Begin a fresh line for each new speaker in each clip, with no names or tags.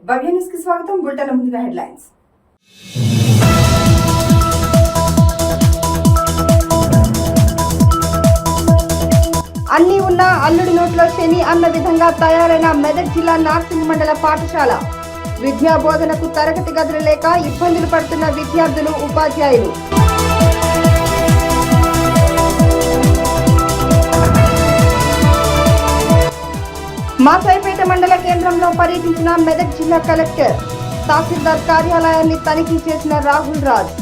భవ్య news కి స్వాగతం. Bulletin ముందుగా హెడ్లైన్స్. అన్ని ఉన్న అల్లుడి నోట్లో శని అన్న విధంగా తయారైన మెదక్ జిల్లా నార్సింగ్ మండల పాఠశాల. విద్యా బోధనకు తరగతి గదులు లేక ఇబ్బందులు పడుతున్న విద్యార్థులు, ఉపాధ్యాయులు. మాసాయిపేట మండల కేంద్రంలో పర్యటించిన మెదక్ జిల్లా కలెక్టర్. తహసీల్దార్ కార్యాలయాన్ని తనిఖీ చేసిన రాహుల్ రాజ్.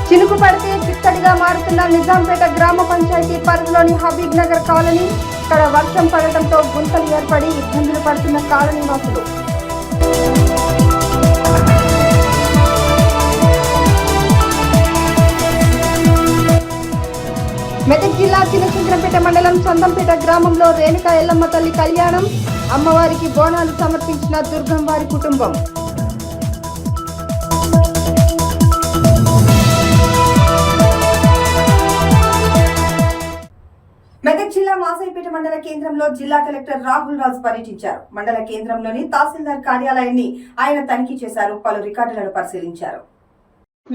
చినుకు పడితే చిత్తడిగా మారుతున్న నిజాంపేట గ్రామ పంచాయతీ పరిధిలోని హబీబ్ నగర్ కాలనీ. ఇక్కడ వర్షం పడటంతో గుంతలు ఏర్పడి ఇబ్బందులు పడుతున్న కాలనీ వాసులు. మెదక్ జిల్లా చినచంద్రంపేట మండలం చందంపేట గ్రామంలో రేణుకా ఎల్లమ్మ తల్లి కళ్యాణం. అమ్మవారికి బోనాలు సమర్పించిన దుర్గంవారి కుటుంబం. మెదక్ జిల్లా మాసాయిపేట మండల కేంద్రంలో జిల్లా కలెక్టర్ రాహుల్ రాజ్ పర్యటించారు. మండల కేంద్రంలోని తహసీల్దార్ కార్యాలయాన్ని ఆయన తనిఖీ చేశారు. పలు రికార్డులను పరిశీలించారు.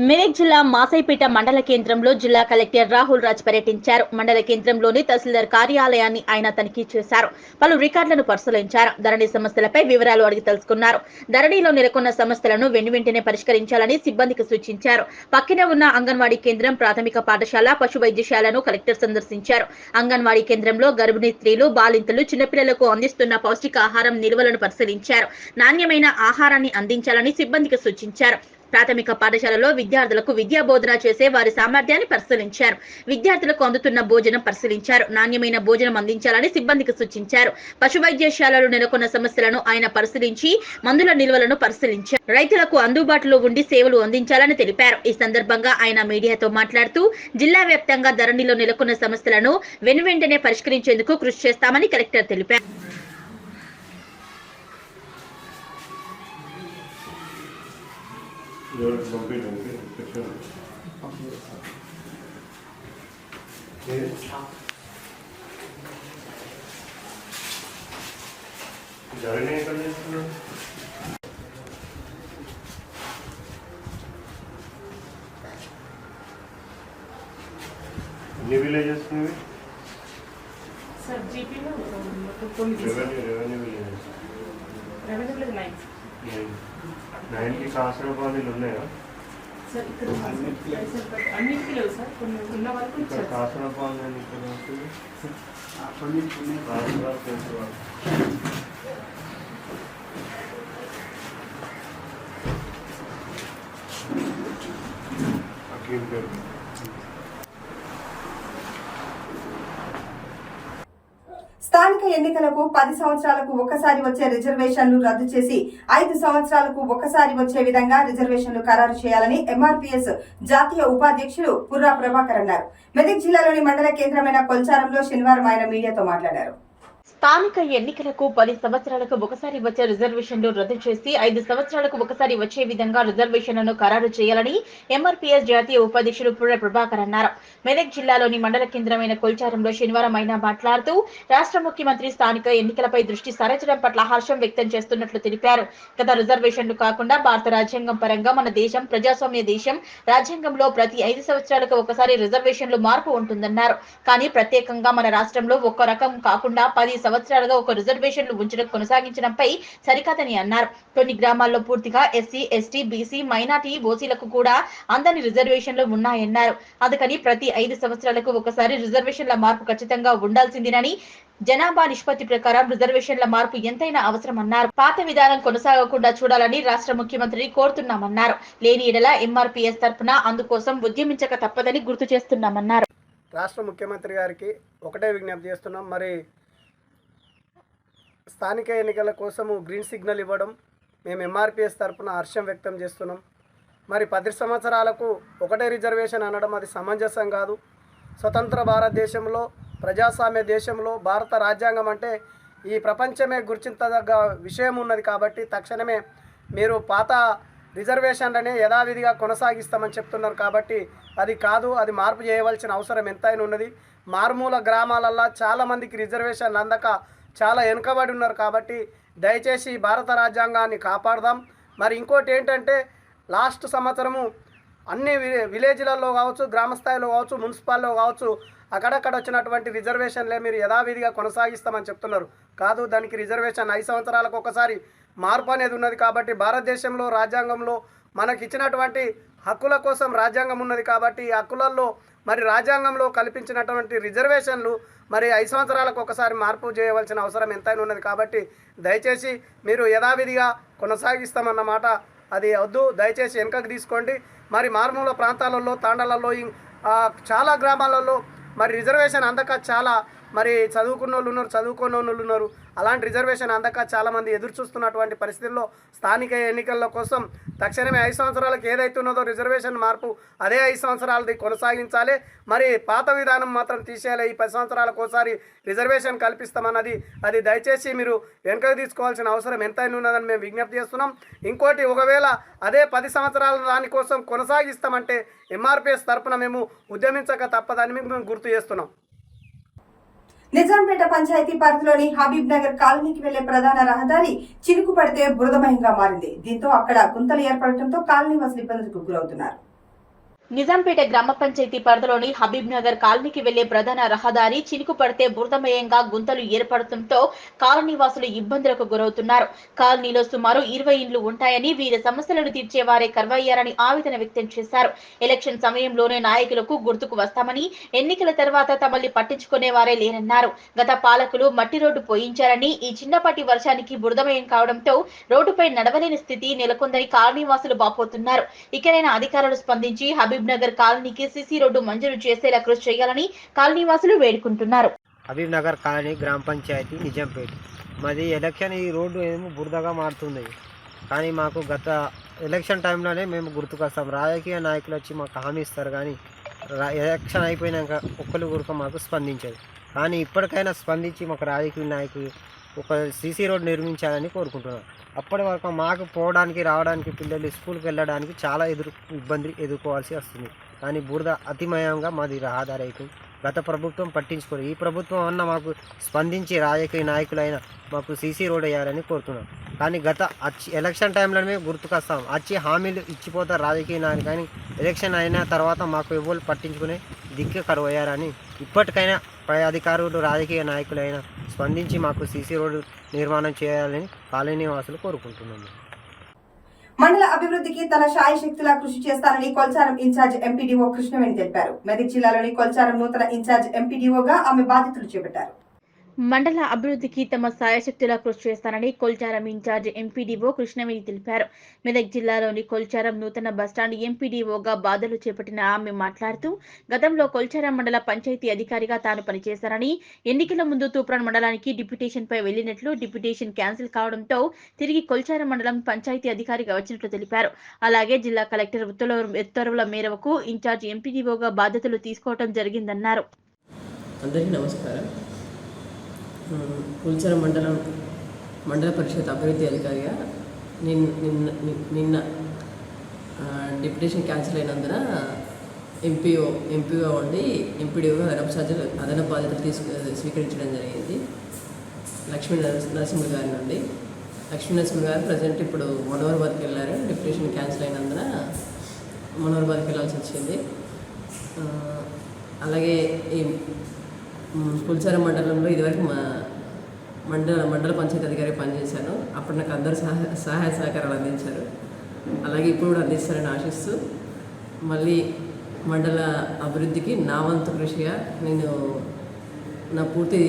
మెదక్ జిల్లా మాసాయిపేట మండల కేంద్రంలో జిల్లా కలెక్టర్ రాహుల్ రాజ్ పర్యటించారు. మండల కేంద్రంలోని తహసీల్దార్ కార్యాలయాన్ని ఆయన తనిఖీ చేశారు. పలు రికార్డులను పరిశీలించారు. ధరణి సమస్యలపై వివరాలు అడిగి తెలుసుకున్నారు. ధరణిలో నెలకొన్న సమస్యలను వెంటనే పరిష్కరించాలని సిబ్బందికి సూచించారు. పక్కనే ఉన్న అంగన్వాడీ కేంద్రం, ప్రాథమిక పాఠశాల, పశు వైద్యశాలను కలెక్టర్ సందర్శించారు. అంగన్వాడీ కేంద్రంలో గర్భిణీ స్త్రీలు, బాలింతలు, చిన్నపిల్లలకు అందిస్తున్న పౌష్టికాహారం నిల్వలను పరిశీలించారు. నాణ్యమైన ఆహారాన్ని అందించాలని సిబ్బందికి సూచించారు. ప్రాథమిక పాఠశాలలో విద్యార్థులకు విద్యా బోధన చేసే వారి సామర్థ్యాన్ని పరిశీలించారు. విద్యార్థులకు అందుతున్న భోజనం పరిశీలించారు. నాణ్యమైన భోజనం అందించాలని సిబ్బందికి సూచించారు. పశు వైద్యశాలలో నెలకొన్న సమస్యలను ఆయన పరిశీలించి మందుల నిల్వలను పరిశీలించారు. రైతులకు అందుబాటులో ఉండి సేవలు అందించాలని తెలిపారు. ఈ సందర్భంగా ఆయన మీడియాతో మాట్లాడుతూ జిల్లా వ్యాప్తంగా ధరణిలో నెలకొన్న సమస్యలను వెంటనే పరిష్కరించేందుకు కృషి చేస్తామని కలెక్టర్ తెలిపారు.
ఎన్ని విలేజెస్
సార్ జీపీలో
రెవెన్యూ విలేజెస్ 9కి కాసరపాదీలు ఉన్నాయా
సార్? ఇక్కడ అన్నింటికి లేవు సార్, కొన్ని ఉన్న వరకు
ఇక్కడ కాసరపాదు అని ఇక్కడ ఉంటుంది. అఖిల్ పేరు
స్థానిక ఎన్నికలకు 10 సంవత్సరాలకు ఒకసారి వచ్చే రిజర్వేషన్లు రద్దు చేసి 5 సంవత్సరాలకు ఒకసారి వచ్చే విధంగా రిజర్వేషన్లు ఖరారు చేయాలని ఎంఆర్పీఎస్ జాతీయ ఉపాధ్యక్షులు పుర్రా ప్రభాకర్ అన్నారు. మెదక్ జిల్లాలోని మండల కేంద్రమైన కొల్చారంలో శనివారం ఆయన మీడియాతో మాట్లాడారు.
స్థానిక ఎన్నికలకు 10 సంవత్సరాలకు ఒకసారి వచ్చే రిజర్వేషన్లు రద్దు చేసి 5 సంవత్సరాలకు ఒకసారి వచ్చే విధంగా రిజర్వేషన్లను ఖరారు చేయాలని ఎంఆర్పీఎస్ జాతీయ ఉపాధ్యక్షుడు పుర్ర ప్రభాకర్ అన్నారు. మెదక్ జిల్లాలోని మండల కేంద్రమైన కొల్చారంలో శనివారం ఆయన మాట్లాడుతూ రాష్ట్ర ముఖ్యమంత్రి స్థానిక ఎన్నికలపై దృష్టి సారించడం పట్ల హర్షం వ్యక్తం చేస్తున్నట్లు తెలిపారు. గత రిజర్వేషన్లు కాకుండా భారత రాజ్యాంగం పరంగా మన దేశం ప్రజాస్వామ్య దేశం. రాజ్యాంగంలో ప్రతి 5 సంవత్సరాలకు ఒకసారి రిజర్వేషన్లు మార్పు ఉంటుందన్నారు. కానీ ప్రత్యేకంగా మన రాష్ట్రంలో ఒక్క రకం కాకుండా 10 సంవత్సరాలుగా ఒక రిజర్వేషన్లు ఉంచడం కొనసాగించడంపై సరికాదని అన్నారు. కొన్ని గ్రామాల్లో పూర్తిగా ఎస్సీ, ఎస్టీ, బీసీ, మైనార్టీ, ఓసీలకు కూడా అందని రిజర్వేషన్లు ఉన్నాయన్నారు. అందుకని ప్రతి 5 సంవత్సరాలకు ఒకసారి రిజర్వేషన్ల మార్పు ఖచ్చితంగా ఉండాల్సిందేనని, జనాభా నిష్పత్తి ప్రకారం రిజర్వేషన్ల మార్పు ఎంతైనా అవసరమన్నారు. పాత విధానం కొనసాగకుండా చూడాలని రాష్ట్ర ముఖ్యమంత్రిని కోరుతున్నామన్నారు. లేని ఎడల ఎంఆర్పీఎస్ తరఫున అందుకోసం ఉద్యమించక తప్పదని గుర్తు చేస్తున్నామన్నారు.
రాష్ట్ర ముఖ్యమంత్రి గారికి ఒకటే విజ్ఞప్తి చేస్తున్నాం. మరి స్థానిక ఎన్నికల కోసము గ్రీన్ సిగ్నల్ ఇవ్వడం మేము ఎంఆర్పీఎస్ తరఫున హర్షం వ్యక్తం చేస్తున్నాం. మరి 10 సంవత్సరాలకు ఒకటే రిజర్వేషన్ అనడం అది సమంజసం కాదు. స్వతంత్ర భారతదేశంలో, ప్రజాస్వామ్య దేశంలో భారత రాజ్యాంగం అంటే ఈ ప్రపంచమే గుర్తించదగ్గ విషయం ఉన్నది. కాబట్టి తక్షణమే మీరు పాత రిజర్వేషన్లనే యథావిధిగా కొనసాగిస్తామని చెప్తున్నారు. కాబట్టి అది కాదు, అది మార్పు చేయవలసిన అవసరం ఎంతైనా ఉన్నది. మారుమూల గ్రామాలల్లో చాలామందికి రిజర్వేషన్లు అందక చాలా వెనుకబడి ఉన్నారు. కాబట్టి దయచేసి భారత రాజ్యాంగాన్ని కాపాడదాం. మరి ఇంకోటి ఏంటంటే లాస్ట్ సంవత్సరము అన్ని విలేజ్లలో కావచ్చు, గ్రామ స్థాయిలో కావచ్చు, మున్సిపాల్లో కావచ్చు, అక్కడక్కడ వచ్చినటువంటి రిజర్వేషన్లే మీరు యథావిధిగా కొనసాగిస్తామని చెప్తున్నారు. కాదు, దానికి రిజర్వేషన్ 5 సంవత్సరాలకు ఒకసారి మార్పు అనేది ఉన్నది. కాబట్టి భారతదేశంలో రాజ్యాంగంలో మనకి ఇచ్చినటువంటి హక్కుల కోసం రాజ్యాంగం ఉన్నది. కాబట్టి ఈ హక్కులలో మరి రాజ్యాంగంలో కల్పించినటువంటి రిజర్వేషన్లు మరి 5 సంవత్సరాలకు ఒకసారి మార్పు చేయవలసిన అవసరం ఎంతైనా ఉన్నది. కాబట్టి దయచేసి మీరు యథావిధిగా కొనసాగిస్తామన్నమాట అది వద్దు, దయచేసి వెనుకకు తీసుకోండి. మరి మారుమూల ప్రాంతాలలో, తాండాలలో, చాలా గ్రామాలలో మరి రిజర్వేషన్ అందక చాలా మరి చదువుకున్న వాళ్ళు ఉన్నారు, చదువుకున్న వాళ్ళు ఉన్నారు. అలాంటి రిజర్వేషన్ అందక చాలామంది ఎదురు చూస్తున్నటువంటి పరిస్థితుల్లో స్థానిక ఎన్నికల కోసం తక్షణమే 5 సంవత్సరాలకు ఏదైతే ఉన్నదో రిజర్వేషన్ మార్పు అదే 5 సంవత్సరాలది కొనసాగించాలి. మరి పాత విధానం మాత్రం తీసేయాలి. ఈ 10 సంవత్సరాలకు ఒకసారి రిజర్వేషన్ కల్పిస్తామన్నది అది దయచేసి మీరు వెనుకకు తీసుకోవాల్సిన అవసరం ఎంతైనా ఉన్నదని మేము విజ్ఞప్తి చేస్తున్నాం. ఇంకోటి, ఒకవేళ అదే 10 సంవత్సరాల దానికోసం కొనసాగిస్తామంటే ఎంఆర్పిఎస్ తరఫున మేము ఉద్యమించక తప్పదని మేము గుర్తు చేస్తున్నాం.
నిజాంపేట పంచాయతీ పరిధిలోని హబీబ్ నగర్ కాలనీకి వెళ్లే ప్రధాన రహదారి చినుకు పడితే బురదమయంగా మారింది. దీంతో అక్కడ గుంతలు ఏర్పడటంతో కాలనీ వాసులు ఇబ్బందులకు గురవుతున్నారు.
నిజాంపేట గ్రామ పంచాయతీ పరిధిలోని హబీబ్ నగర్ కాలనీకి వెళ్లే ప్రధాన రహదారి చినుకు పడితే బురదమయంగా గుంతలు ఏర్పడటంతో కాలనీ వాసులు ఇబ్బందులకు గురవుతున్నారు. కాలనీలో సుమారు 20 ఇండ్లు ఉంటాయని, వీరి సమస్యలను తీర్చేవారే కరువయ్యారని ఆవేదన వ్యక్తం చేశారు. ఎలక్షన్ సమయంలోనే నాయకులకు గుర్తుకు వస్తామని, ఎన్నికల తర్వాత తమల్ని పట్టించుకునేవారే లేరన్నారు. గత పాలకులు మట్టి రోడ్డు పోయించారని, ఈ చిన్నపాటి వర్షానికి బురదమయం కావడంతో రోడ్డుపై నడవలేని స్థితి నెలకొందని కాలనీ వాసులు బాపోతున్నారు. ఇకనైనా అధికారులు స్పందించి హబీబ్ నగర్ కాలనీకి సిసి రోడ్డు మంజూరు చేసేలా కృషి చేయాలని కాలనీ వాసులు వేడుకుంటున్నారు.
హబీబ్ నగర్ కాలనీ గ్రామ పంచాయతీ నిజాంపేట. మాది ఎలక్షన్ ఈ రోడ్డు ఏమో బురదగా మారుతుంది. కానీ మాకు గత ఎలక్షన్ టైంలోనే మేము గుర్తుకొస్తాం. రాజకీయ నాయకులు వచ్చి మాకు హామీ ఇస్తారు, కానీ ఎలక్షన్ అయిపోయినాక ఒక్కరు గురుక మాకు స్పందించదు. కానీ ఇప్పటికైనా స్పందించి మాకు రాజకీయ నాయకులు ఒక సీసీ రోడ్ నిర్మించాలని కోరుకుంటున్నాం. అప్పటి వరకు మాకు పోవడానికి రావడానికి, పిల్లలు స్కూల్కి వెళ్ళడానికి చాలా ఇబ్బంది ఎదుర్కోవాల్సి వస్తుంది. కానీ బురద అతిమయంగా మాది రహదారి అవుతుంది. గత ప్రభుత్వం పట్టించుకోరు. ఈ ప్రభుత్వం అన్న మాకు స్పందించి రాజకీయ నాయకులైనా మాకు సీసీ రోడ్ వేయాలని కోరుతున్నాం. కానీ గత ఎలక్షన్ టైంలోనే గుర్తుకొస్తాం, వచ్చి హామీలు ఇచ్చిపోతారు రాజకీయ నాయకులు. కానీ ఎలక్షన్ అయిన తర్వాత మాకు ఎవరు పట్టించుకునే దిక్కు కరువయ్యారని ఇప్పటికైనా పై అధికారులు, రాజకీయ నాయకులైనా స్పందించి మాకు సీసీ రోడ్డు నిర్మాణం చేయాలని కాలనీ వాసులు కోరుకుంటున్నాము.
మండల అభివృద్ధికి తన శాయశక్తులా కృషి చేస్తానని కొల్చారం ఇన్ఛార్జ్ ఎంపీడీఓ కృష్ణవేణి తెలిపారు. మెదక్ జిల్లాలోని కొల్చారం నూతన ఇన్ఛార్జ్ ఎంపీడీఓగా ఆమె బాధ్యతలు చేపట్టారు.
మండల అభివృద్ధికి తమ సాయశక్తులా కృషి చేస్తానని కొల్చారం ఇన్ఛార్జ్ ఎంపీడీఓ కృష్ణవేణి తెలిపారు. మెదక్ జిల్లాలోని కొల్చారం నూతన బస్టాండ్ ఎంపీడీఓగా బాధ్యతలు చేపట్టిన ఆమె మాట్లాడుతూ, గతంలో కొల్చారం మండల పంచాయతీ అధికారిగా తాను పనిచేశారని, ఎన్నికల ముందు తూప్రాన్ మండలానికి డిప్యూటేషన్ పై వెళ్లినట్లు, డిప్యూటేషన్ క్యాన్సిల్ కావడంతో తిరిగి కొల్చారం మండలం పంచాయతీ అధికారిగా వచ్చినట్లు తెలిపారు. అలాగే జిల్లా కలెక్టర్ ఉత్తర్వుల మేరకు ఇన్ఛార్జ్ ఎంపీడీఓగా బాధ్యతలు తీసుకోవడం జరిగిందన్నారు.
అందరికీ నమస్కారం. కొల్చారం మండల పరిషత్ అభివృద్ధి అధికారిగా నిన్న డిప్యూటేషన్ క్యాన్సిల్ అయినందున ఎంపీఓ ఉండి ఎంపీడీఓగా అదనపు బాధ్యతలు స్వీకరించడం జరిగింది. లక్ష్మీ నరసింహుడు గారి నుండి. లక్ష్మీ నరసింహుడు గారు ప్రజెంట్ ఇప్పుడు మనోహర్బాద్కి వెళ్ళారు. డిప్యూటేషన్ క్యాన్సిల్ అయినందున మనోహర్బాద్కి వెళ్ళాల్సి వచ్చింది. అలాగే ఈ కొల్చారం మండలంలో ఇదివరకు మండల పంచాయతీ అధికారి పనిచేశాను. అప్పుడు నాకు అందరూ సహాయ సహకారాలు అందించారు. అలాగే ఇప్పుడు కూడా అందిస్తారని ఆశిస్తూ మళ్ళీ మండల అభివృద్ధికి నా వంతు కృషిగా నేను నా పూర్తి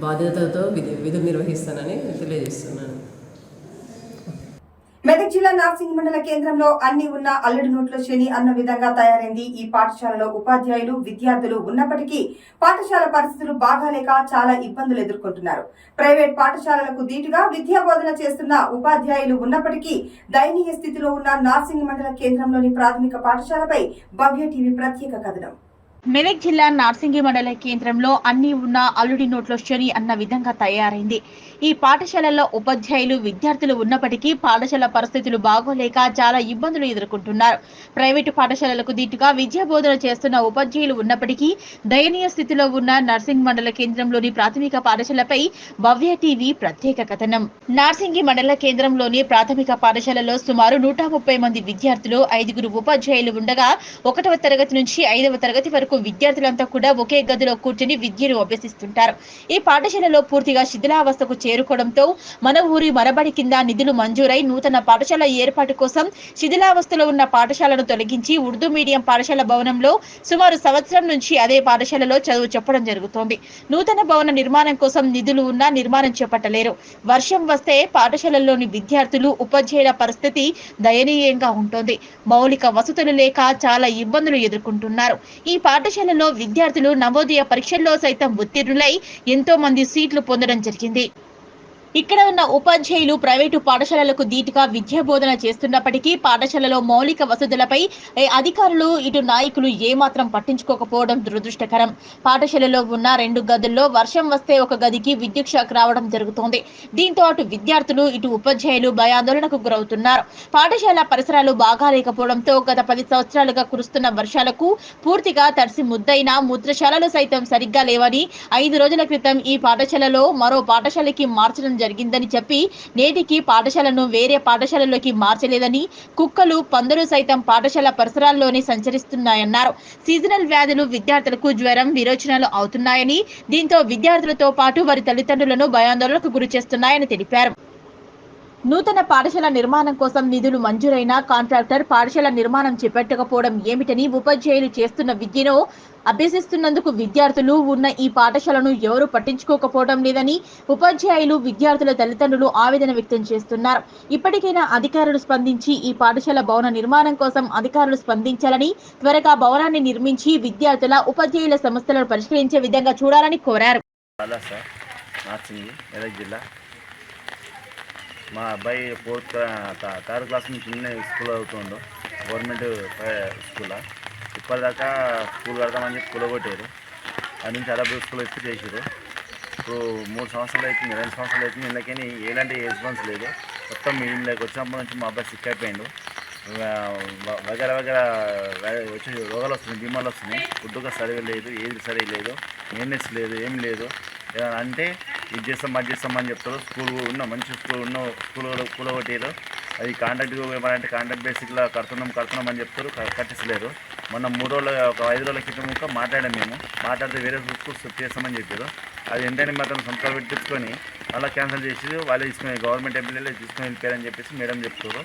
బాధ్యతలతో విధులు నిర్వహిస్తానని తెలియజేస్తున్నాను.
మెదక్ జిల్లా నార్సింగ్ మండల కేంద్రంలో అన్ని ఉన్న అల్లడి నోట్ల శ్రేణి అన్న విధంగా తయారైంది. ఈ పాఠశాలలో ఉపాధ్యాయులు, విద్యార్థులు ఉన్నప్పటికీ పాఠశాల పరిస్థితులు బాగాలేక చాలా ఇబ్బందులు ఎదుర్కొంటున్నారు. ప్రైవేట్ పాఠశాలలకు దీటుగా విద్యా బోధన చేస్తున్న ఉపాధ్యాయులు ఉన్నప్పటికీ దయనీయ స్థితిలో ఉన్న నార్సింగ్ మండల కేంద్రంలోని ప్రాథమిక పాఠశాలపై భవ్య టీవీ ప్రత్యేక కథనం.
మెదక్ జిల్లా నార్సింగి మండల కేంద్రంలో అన్ని ఉన్న అల్లుడి నోట్లో శని అన్న విధంగా తయారైంది. ఈ పాఠశాలలో ఉపాధ్యాయులు విద్యార్థులు ఉన్నప్పటికీ పాఠశాల పరిస్థితులు బాగోలేక చాలా ఇబ్బందులు ఎదుర్కొంటున్నారు. ప్రైవేటు పాఠశాలలకు దీటుగా విద్యా బోధన చేస్తున్న ఉపాధ్యాయులు ఉన్నప్పటికీ దయనీయ స్థితిలో ఉన్న నార్సింగి మండల కేంద్రంలోని ప్రాథమిక పాఠశాలపై భవ్య టీవీ ప్రత్యేక కథనం. నార్సింగి మండల కేంద్రంలోని ప్రాథమిక పాఠశాలలో సుమారు 130 మంది విద్యార్థులు, 5 ఉపాధ్యాయులు ఉండగా 1వ తరగతి నుంచి 5వ తరగతి వరకు విద్యార్థులంతా కూడా ఒకే గదిలో కూర్చొని విద్యను అభ్యసిస్తుంటారు. ఈ పాఠశాలలో పూర్తిగా శిథిలావస్థకు చేరుకోవడంతో మన ఊరి మరబడి కింద నిధులు మంజూరై నూతన పాఠశాల ఏర్పాటు కోసం శిథిలావస్థలో ఉన్న పాఠశాలను తొలగించి ఉర్దూ మీడియం పాఠశాల భవనంలో సుమారు సంవత్సరం నుంచి అదే పాఠశాలలో చదువు చెప్పడం జరుగుతోంది. నూతన భవన నిర్మాణం కోసం నిధులు ఉన్నా నిర్మాణం చేపట్టలేరు. వర్షం వస్తే పాఠశాలలోని విద్యార్థులు, ఉపాధ్యాయుల పరిస్థితి దయనీయంగా ఉంటుంది. మౌలిక వసతులు లేక చాలా ఇబ్బందులు ఎదుర్కొంటున్నారు. ఈ పాఠశాలలో విద్యార్థులు నవోదయ పరీక్షల్లో సైతం ఉత్తీర్ణులై ఎంతో మంది సీట్లు పొందడం జరిగింది. ఇక్కడ ఉన్న ఉపాధ్యాయులు ప్రైవేటు పాఠశాలలకు దీటుగా విద్యా బోధన చేస్తున్నప్పటికీ పాఠశాలలో మౌలిక వసతులపై అధికారులు, ఇటు నాయకులు ఏమాత్రం పట్టించుకోకపోవడం దురదృష్టకరం. పాఠశాలలో ఉన్న 2 గదుల్లో వర్షం వస్తే ఒక గదికి విద్యుత్ షాక్ రావడం జరుగుతోంది. దీంతో అటు విద్యార్థులు, ఇటు ఉపాధ్యాయులు భయాందోళనకు గురవుతున్నారు. పాఠశాల పరిసరాలు బాగా లేకపోవడంతో గత 10 సంవత్సరాలుగా కురుస్తున్న వర్షాలకు పూర్తిగా తడిసి ముద్దైన మూత్రశాలలు సైతం సరిగ్గా లేవని 5 రోజుల క్రితం ఈ పాఠశాలలో మరో పాఠశాలకి మార్చడం జరిగిందని చెప్పి నేటికి పాఠశాలను వేరే పాఠశాలలోకి మార్చలేదని, కుక్కలు, పందులు సైతం పాఠశాల పరిసరాల్లోనే సంచరిస్తున్నాయన్నారు. సీజనల్ వ్యాధులు విద్యార్థులకు జ్వరం, విరోచనాలు అవుతున్నాయని, దీంతో విద్యార్థులతో పాటు వారి తల్లిదండ్రులను భయాందోళనకు గురి చేస్తున్నాయని తెలిపారు. నూతన పాఠశాల నిర్మాణం కోసం నిధులు మంజూరైన కాంట్రాక్టర్ పాఠశాల నిర్మాణం చేపట్టకపోవడం ఏమిటని, ఉపాధ్యాయులు చేస్తున్న విద్యను అభ్యసిస్తున్నందుకు విద్యార్థులు ఉన్న ఈ పాఠశాలను ఎవరూ పట్టించుకోకపోవడం లేదని ఉపాధ్యాయులు, విద్యార్థుల తల్లిదండ్రులు ఆవేదన వ్యక్తం చేస్తున్నారు. ఇప్పటికైనా అధికారులు స్పందించి ఈ పాఠశాల భవన నిర్మాణం కోసం అధికారులు స్పందించాలని, త్వరగా భవనాన్ని నిర్మించి విద్యార్థుల, ఉపాధ్యాయుల సమస్యలను పరిష్కరించే విధంగా చూడాలని కోరారు.
మా అబ్బాయి 3rd క్లాస్ నుంచి స్కూల్ అవుతుండు, గవర్నమెంట్ స్కూల్లో. ఇప్పటిదాకా స్కూల్ కడతామని చెప్పి కూలగొట్టారు. అది నుంచి అరబీ స్కూల్ ఎత్తి చేసారు. ఇప్పుడు 3 సంవత్సరాలు అవుతుంది, 2 సంవత్సరాలు అవుతుంది. ఇళ్ళకని ఎలాంటి రెస్పాన్స్ లేదు. మొత్తం ఇంట్లోకి వచ్చినప్పటి నుంచి మా అబ్బాయి సిక్ అయిపోయాడు. వగర వచ్చి రోగాలు వస్తున్నాయి, బీమార్లు వస్తున్నాయి. ఫుడ్గా సరిగా లేదు, ఏది సరిగా లేదు, మెయింటెనెన్స్ లేదు, ఏం లేదు. అంటే ఇది చేస్తాం, అది చేస్తామని చెప్తారు. స్కూల్ ఉన్న మంచి స్కూల్ ఉన్న స్కూల్ కొట్టారు. అది కాంట్రాక్ట్ ఏమంటే కాంట్రాక్ట్ బేసిక్లో కడుతున్నాం అని చెప్తారు, కట్టించలేరు. మొన్న 3 రోజులు, ఒక 5 రోజుల క్రితం మాట్లాడాం. మేము మాట్లాడితే వేరే స్కూల్స్ చేస్తామని చెప్పారు. అది ఎంతైనా మాత్రం సంతకాలు పెట్టించుకొని అలా క్యాన్సిల్ చేసి వాళ్ళే తీసుకుని గవర్నమెంట్ ఎంప్లాయీలే తీసుకుని వెళ్ళిపోయారని చెప్పేసి మేడం చెప్తారు.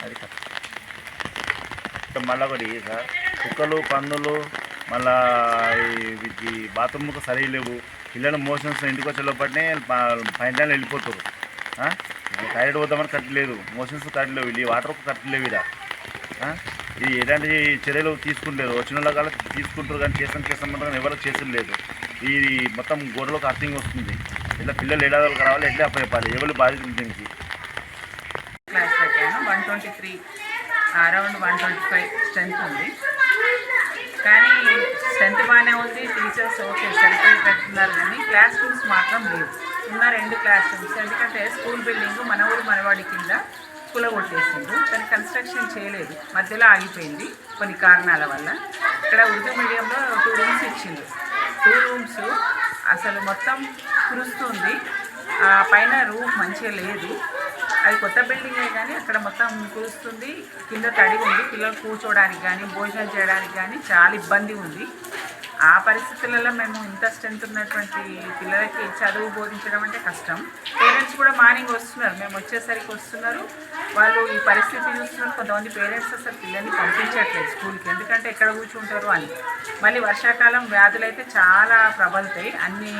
అది మళ్ళీ ఒకటి సార్, కుక్కలు, పందులు, మళ్ళీ ఈ బాత్రూమ్లకు సరిగా లేవు. పిల్లలు మోషన్స్ ఇంటికి వచ్చే లోపలనే పైన వెళ్ళిపోతారు. టాయిలెట్ పోతామని కట్టలేదు, మోషన్స్ కట్టలేవు, ఈ వాటర్కు కట్టలేవు. ఇది ఎలాంటి చర్యలు తీసుకుంటలేదు. వచ్చిన వాళ్ళ తీసుకుంటారు కానీ చేస్తామంటే ఎవరికి చేసేది లేదు. ఇది మొత్తం గోడలకు అర్థంగా వస్తుంది. ఇట్లా పిల్లలు ఏడాదికి రావాలి, ఎట్లా అప్పచెప్పాలి, ఎవరు బాధితులు దీనికి?
క్లాస్ పెట్టాను. 123 అరౌండ్ 125 స్ట్రెంత్ ఉంది. కానీ స్ట్రెంత్ బాగానే ఉంది, టీచర్స్ ఓకే సరిపోయి పెడుతున్నారు. కానీ క్లాస్ రూమ్స్ మాత్రం లేవు. ఉన్న 2 క్లాస్ రూమ్స్. ఎందుకంటే స్కూల్ బిల్డింగ్ మన ఊరు మనవాడి కింద కూలగొట్టేసిండు. దాన్ని కన్స్ట్రక్షన్ చేయలేదు, మధ్యలో ఆగిపోయింది కొన్ని కారణాల వల్ల. ఇక్కడ ఉర్దూ మీడియంలో 2 రూమ్స్ ఇచ్చిండు. 2 రూమ్స్ అసలు మొత్తం కురుస్తుంది. పైన రూఫ్ మంచిగా లేదు. అది కొత్త బిల్డింగే కానీ అక్కడ మొత్తం కురుస్తుంది. కింద తడి ఉంది. పిల్లలు కూర్చోవడానికి కానీ భోజనం చేయడానికి కానీ చాలా ఇబ్బంది ఉంది. ఆ పరిస్థితులలో మేము ఇంత స్ట్రెంత్ ఉన్నటువంటి పిల్లలకి చదువు బోధించడం అంటే కష్టం. పేరెంట్స్ కూడా మార్నింగ్ వస్తున్నారు, మేము వచ్చేసరికి వస్తున్నారు. వాళ్ళు ఈ పరిస్థితి చూస్తున్నారు. కొంతమంది పేరెంట్స్ అసలు పిల్లల్ని పంపించట్లేదు స్కూల్కి, ఎందుకంటే ఎక్కడ కూర్చుంటారు అని. మళ్ళీ వర్షాకాలం వ్యాధులు అయితే చాలా ప్రబలుతాయి. అన్నీ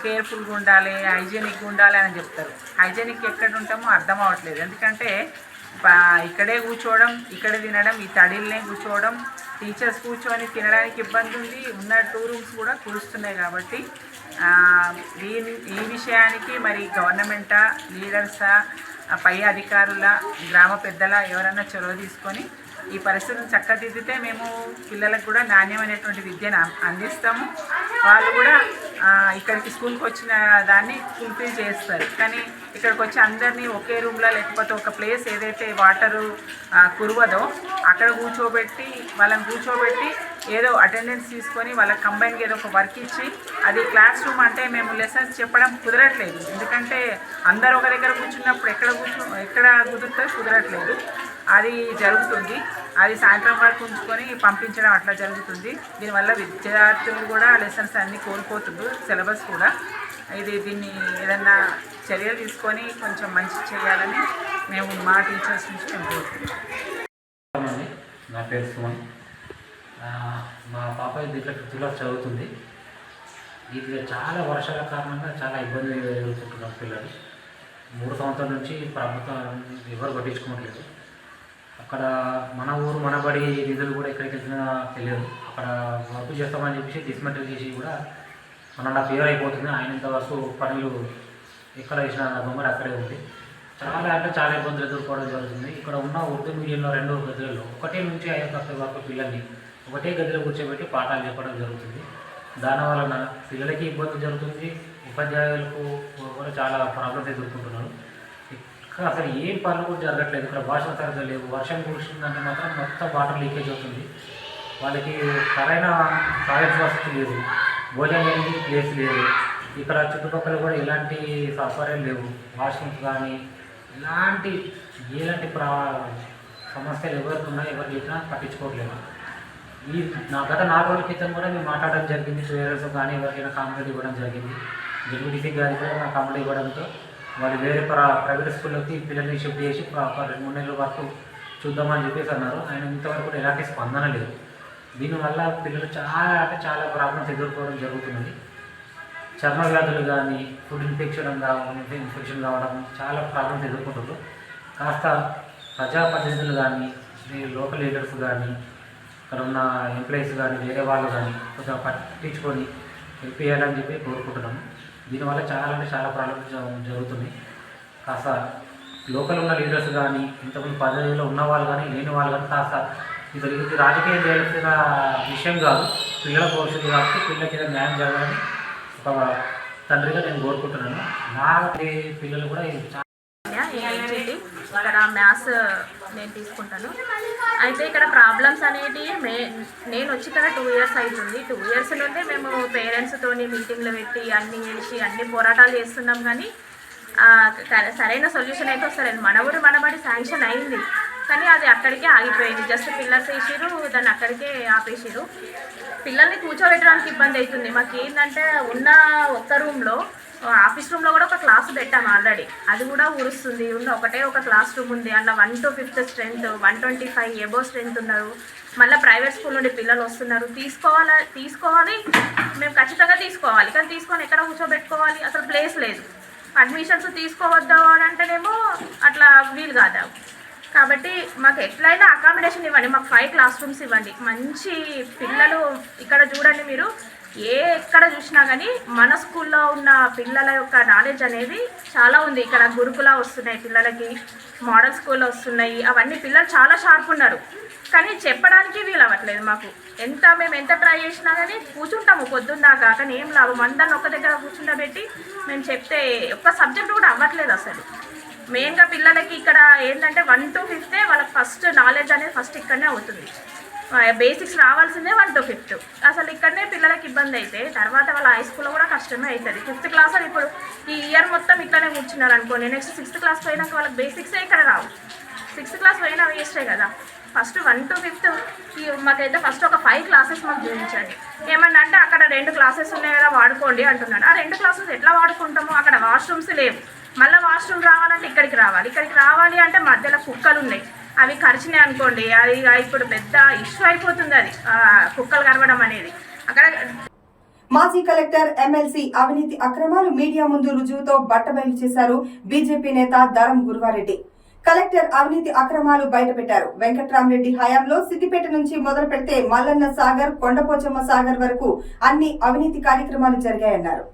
కేర్ఫుల్గా ఉండాలి, హైజీనిక్గా ఉండాలి అని చెప్తారు. హైజీనిక్ ఎక్కడ ఉంటామో అర్థం అవ్వట్లేదు. ఎందుకంటే ఇక్కడే కూర్చోవడం, ఇక్కడే తినడం, ఈ తడిల్నే కూర్చోవడం, టీచర్స్ కూర్చొని తినడానికి ఇబ్బంది ఉంది. ఉన్న 2 రూమ్స్ కూడా కురుస్తున్నాయి. కాబట్టి ఈ విషయానికి మరి గవర్నమెంటా, లీడర్సా, పై అధికారుల, గ్రామ పెద్దల ఎవరైనా చొరవ తీసుకొని ఈ పరిస్థితులను చక్కదిద్దితే మేము పిల్లలకు కూడా నాణ్యమైనటువంటి విద్యను అందిస్తాము. వాళ్ళు కూడా ఇక్కడికి స్కూల్కి వచ్చిన దాన్ని ఫుల్ఫిల్ చేస్తారు. కానీ ఇక్కడికి వచ్చి అందరినీ ఒకే రూమ్లో లేకపోతే ఒక ప్లేస్ ఏదైతే వాటరు కురవదో అక్కడ వాళ్ళని కూర్చోబెట్టి ఏదో అటెండెన్స్ తీసుకొని వాళ్ళకి కంబైన్గా ఏదో ఒక వర్క్ ఇచ్చి అది క్లాస్ రూమ్ అంటే మేము లెసన్స్ చెప్పడం కుదరట్లేదు. ఎందుకంటే అందరూ ఒక దగ్గర కూర్చున్నప్పుడు ఎక్కడ కుదరట్లేదు. అది జరుగుతుంది. అది సాయంత్రం వరకు ఉంచుకొని పంపించడం అట్లా జరుగుతుంది. దీనివల్ల విద్యార్థులు కూడా లెసన్స్ అన్నీ కోల్పోతుండ్రు, సిలబస్ కూడా. దీన్ని ఏదన్నా చర్యలు తీసుకొని కొంచెం మంచి చేయాలని మేము మా టీచర్స్ నుంచి మేము కోరుతున్నాం.
నా పేరు సుమన్. మా పాప దీంట్లో 5th క్లాస్ చదువుతుంది. దీంట్లో చాలా వర్షాల కారణంగా చాలా ఇబ్బంది ఎదుర్కొంటున్నారు పిల్లలు. 3 సంవత్సరాల నుంచి ప్రభుత్వం ఎవరు పట్టించుకోవట్లేదు. అక్కడ మన ఊరు మన బడి నిధులు కూడా ఎక్కడికి వెళ్తున్నా తెలియదు. అక్కడ వర్క్ చేస్తామని చెప్పేసి డిస్మెంటల్ చేసి కూడా 1.5 year అయిపోతుంది. ఆయనంత వరకు పనులు ఎక్కడ వేసిన బొమ్మలు అక్కడే ఉంది. చాలా అంటే చాలా ఇబ్బందులు ఎదుర్కోవడం జరుగుతుంది. ఇక్కడ ఉన్న ఉర్దూ మీడియంలో 2 గదులలో 1 నుంచి 5వ తరగతి వరకు పిల్లల్ని ఒకటే గదిలో కూర్చోబెట్టి పాఠాలు చెప్పడం జరుగుతుంది. దానివలన పిల్లలకి ఇబ్బంది జరుగుతుంది, ఉపాధ్యాయులకు కూడా చాలా ప్రాబ్లమ్స్ ఎదుర్కొంటున్నారు. ఇక్కడ అసలు ఏం పనులు కూడా జరగట్లేదు. ఇక్కడ భాషలు సరిగ్గా లేవు. వర్షం కురిసిందంటే మాత్రం మొత్తం వాటర్ లీకేజ్ అవుతుంది. వాళ్ళకి సరైన టాయిలెట్స్ వసతి లేదు, భోజనం ప్లేస్ లేదు. ఇక్కడ చుట్టుపక్కల కూడా ఎలాంటి సౌకర్యాలు లేవు. వాష్రూమ్స్ కానీ ఎలాంటి సమస్యలు ఎవరికి ఉన్నాయి, ఎవరు చెప్పినా పట్టించుకోవట్లేదు. గత 4 రోజుల క్రితం కూడా మేము మాట్లాడడం జరిగింది. పేరెంట్స్ కానీ ఎవరికైనా కాంప్లైంట్ ఇవ్వడం జరిగింది. జడ్పీటీసీ గారికి కూడా కాంప్లైంట్ ఇవ్వడంతో వాళ్ళు వేరే ప్రైవేట్ స్కూల్లోకి పిల్లల్ని షిఫ్ట్ చేసి 2-3 నెలల వరకు చూద్దామని చెప్పేసి అన్నారు. ఆయన ఇంతవరకు కూడా ఎలాంటి స్పందన లేదు. దీనివల్ల పిల్లలు చాలా అంటే చాలా ప్రాబ్లమ్స్ ఎదుర్కోవడం జరుగుతున్నది. చర్మ వ్యాధులు కానీ, ఫుడ్ ఇన్ఫెక్షన్ కావడం చాలా ప్రాబ్లమ్స్ ఎదుర్కొంటున్నారు. కాస్త ప్రజాప్రతినిధులు కానీ, లోకల్ లీడర్స్ కానీ, ఇక్కడ ఉన్న ఎంప్లాయీస్ కానీ, వేరే వాళ్ళు కానీ కొంచెం పట్టించుకొని హెల్ప్ చేయాలని చెప్పి కోరుకుంటున్నాము. దీనివల్ల చాలా అంటే చాలా ప్రాబ్లమ్స్ జరుగుతున్నాయి. కాస్త లోకల్ ఉన్న లీడర్స్ కానీ, ఇంతకుముందు పదవిలో ఉన్న వాళ్ళు కానీ, లేని వాళ్ళు కానీ కాస్త ఇది రాజకీయం చేయాల్సిన విషయం కాదు, పిల్లల భవిష్యత్తు కాబట్టి పిల్లలకి ఏదైనా న్యాయం జరగాలని ఒక తండ్రిగా నేను కోరుకుంటున్నాను. నా పిల్లలు కూడా
ఇక్కడ మ్యాథ్స్ నేను తీసుకుంటాను. అయితే ఇక్కడ ప్రాబ్లమ్స్ అనేవి నేను వచ్చి ఇక్కడ 2 years అవుతుంది. 2 years నుండి మేము పేరెంట్స్తో మీటింగ్లు పెట్టి అన్ని పోరాటాలు చేస్తున్నాం. కానీ సరైన సొల్యూషన్ అయితే వస్తలేదు. మన ఊరు మనబడి శాంక్షన్ అయింది, కానీ అది అక్కడికే ఆగిపోయింది. జస్ట్ పిల్లర్స్ వేసిరు, దాన్ని అక్కడికే ఆపేసిరు. పిల్లల్ని కూర్చోబెట్టడానికి ఇబ్బంది అవుతుంది. మాకు ఏంటంటే ఉన్న ఒక్క రూమ్లో ఆఫీస్ రూమ్లో కూడా ఒక క్లాస్ పెట్టాము ఆల్రెడీ, అది కూడా ఊరుస్తుంది. ఒకటే ఒక క్లాస్ రూమ్ ఉంది, అందులో 1 to 5th strength, 125 above strength ఉన్నారు. మళ్ళీ ప్రైవేట్ స్కూల్ నుండి పిల్లలు వస్తున్నారు. తీసుకోవాలి మేము ఖచ్చితంగా తీసుకోవాలి, కానీ తీసుకొని ఎక్కడ కూర్చోబెట్టుకోవాలి? అసలు ప్లేస్ లేదు. అడ్మిషన్స్ తీసుకోవద్దాం అని అంటేనేమో అట్లా వీలు కాదు. కాబట్టి మాకు ఎట్లయినా అకామిడేషన్ ఇవ్వండి, మాకు 5 క్లాస్ రూమ్స్ ఇవ్వండి. మంచి పిల్లలు ఇక్కడ చూడండి, మీరు ఎక్కడ చూసినా కానీ మన స్కూల్లో ఉన్న పిల్లల యొక్క నాలెడ్జ్ అనేది చాలా ఉంది. ఇక్కడ గురుకులా వస్తున్నాయి పిల్లలకి, మోడల్ స్కూల్లో వస్తున్నాయి. అవన్నీ పిల్లలు చాలా షార్ప్ ఉన్నారు, కానీ చెప్పడానికి వీలు అవ్వట్లేదు. మాకు మేము ఎంత ట్రై చేసినా కానీ కూర్చుంటాము పొద్దున్నాక, కానీ ఏం లాభం? అందరిని ఒక్క దగ్గర కూర్చుండబెట్టి మేము చెప్తే ఒక్క సబ్జెక్ట్ కూడా అవ్వట్లేదు అసలు. మెయిన్గా పిల్లలకి ఇక్కడ ఏంటంటే 1 to 5th వాళ్ళకి ఫస్ట్ నాలెడ్జ్ అనేది ఫస్ట్ ఇక్కడనే అవుతుంది. బేసిక్స్ రావాల్సిందే 1 to 5th. అసలు ఇక్కడనే పిల్లలకి ఇబ్బంది అయితే తర్వాత వాళ్ళ హై స్కూల్లో కూడా కష్టమే అవుతుంది. 5th క్లాస్ అని ఇప్పుడు ఈ ఇయర్ మొత్తం ఇక్కడనే కూర్చున్నారు అనుకోండి, నెక్స్ట్ 6th క్లాస్ పోయినాక వాళ్ళకి బేసిక్సే ఇక్కడ రావు. 6th క్లాస్ పోయినా వేస్టే కదా. ఫస్ట్ 1 to 5th మాకైతే ఫస్ట్ ఒక 5 క్లాసెస్ మాకు చూపించండి. ఏమన్నా అంటే అక్కడ 2 క్లాసెస్ ఉన్నాయి కదా వాడుకోండి అంటున్నాడు. ఆ 2 క్లాసెస్ ఎట్లా వాడుకుంటాము? అక్కడ వాష్రూమ్స్ లేవు. మళ్ళీ వాష్రూమ్ రావాలంటే ఇక్కడికి రావాలి అంటే మధ్యలో కుక్కలు ఉన్నాయి, అవి కరిచినాయి అనుకోండి, అది ఇప్పుడు పెద్ద ఇష్యూ అయిపోతుంది. అది కుక్కలు కరవడం అనేది అక్కడ.
మాజీ కలెక్టర్ ఎమ్మెల్సీ అవినీతి అక్రమాలు మీడియా ముందు రుజువుతో బట్టబయలు చేశారు బీజేపీ నేత దరం గురువారెడ్డి. కలెక్టర్ అవినీతి అక్రమాలు బయటపెట్టారు. వెంకట్రామరెడ్డి హయాంలో సిద్దిపేట నుంచి మొదలు పెడితే మల్లన్న సాగర్, కొండపోచమ్మ సాగర్ వరకు అన్ని అవినీతి కార్యక్రమాలు జరిగాయన్నారు.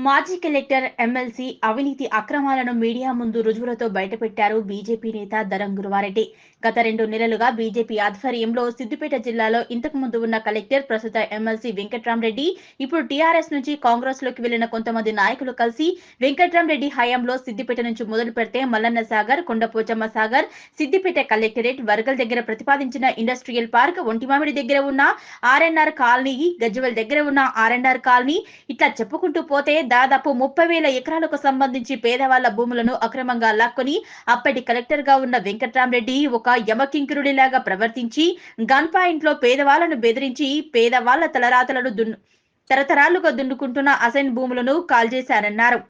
మాజీ కలెక్టర్ ఎమ్మెల్సీ అవినీతి అక్రమాలను మీడియా ముందు రుజువులతో బయటపెట్టారు బీజేపీ నేత దరం గురువారెడ్డి. గత 2 నెలలుగా బీజేపీ ఆధ్వర్యంలో సిద్దిపేట జిల్లాలో ఇంతకు ముందు ఉన్న కలెక్టర్ ప్రస్తుత ఎమ్మెల్సీ వెంకట్రామరెడ్డి ఇప్పుడు టీఆర్ఎస్ నుంచి కాంగ్రెస్ లోకి వెళ్లిన కొంతమంది నాయకులు కలిసి వెంకట్రామరెడ్డి హయాంలో సిద్దిపేట నుంచి మొదలు పెడితే మల్లన్న సాగర్, కొండపోచమ్మ సాగర్, సిద్దిపేట కలెక్టరేట్, వరగల్ దగ్గర ప్రతిపాదించిన ఇండస్ట్రియల్ పార్క్, ఒంటిమామిడి దగ్గర ఉన్న ఆర్ఎన్ఆర్ కాలనీ, గజ్వెల్ దగ్గర ఉన్న ఆర్ఎన్ఆర్ కాలనీ ఇట్లా చెప్పుకుంటూ పోతే దాదాపు 30,000 ఎకరాలకు సంబంధించి పేదవాళ్ల భూములను అక్రమంగా లాక్కొని అప్పటి కలెక్టర్ గా ఉన్న వెంకట్రామరెడ్డి ఒక యమకింకరుడిలాగా ప్రవర్తించి గన్ పాయింట్ లో పేదవాళ్లను బెదిరించి పేదవాళ్ల తలరాతలను తరతరాలుగా దున్నుకుంటున్న అసైన్ భూములను కాల్చేశారన్నారు.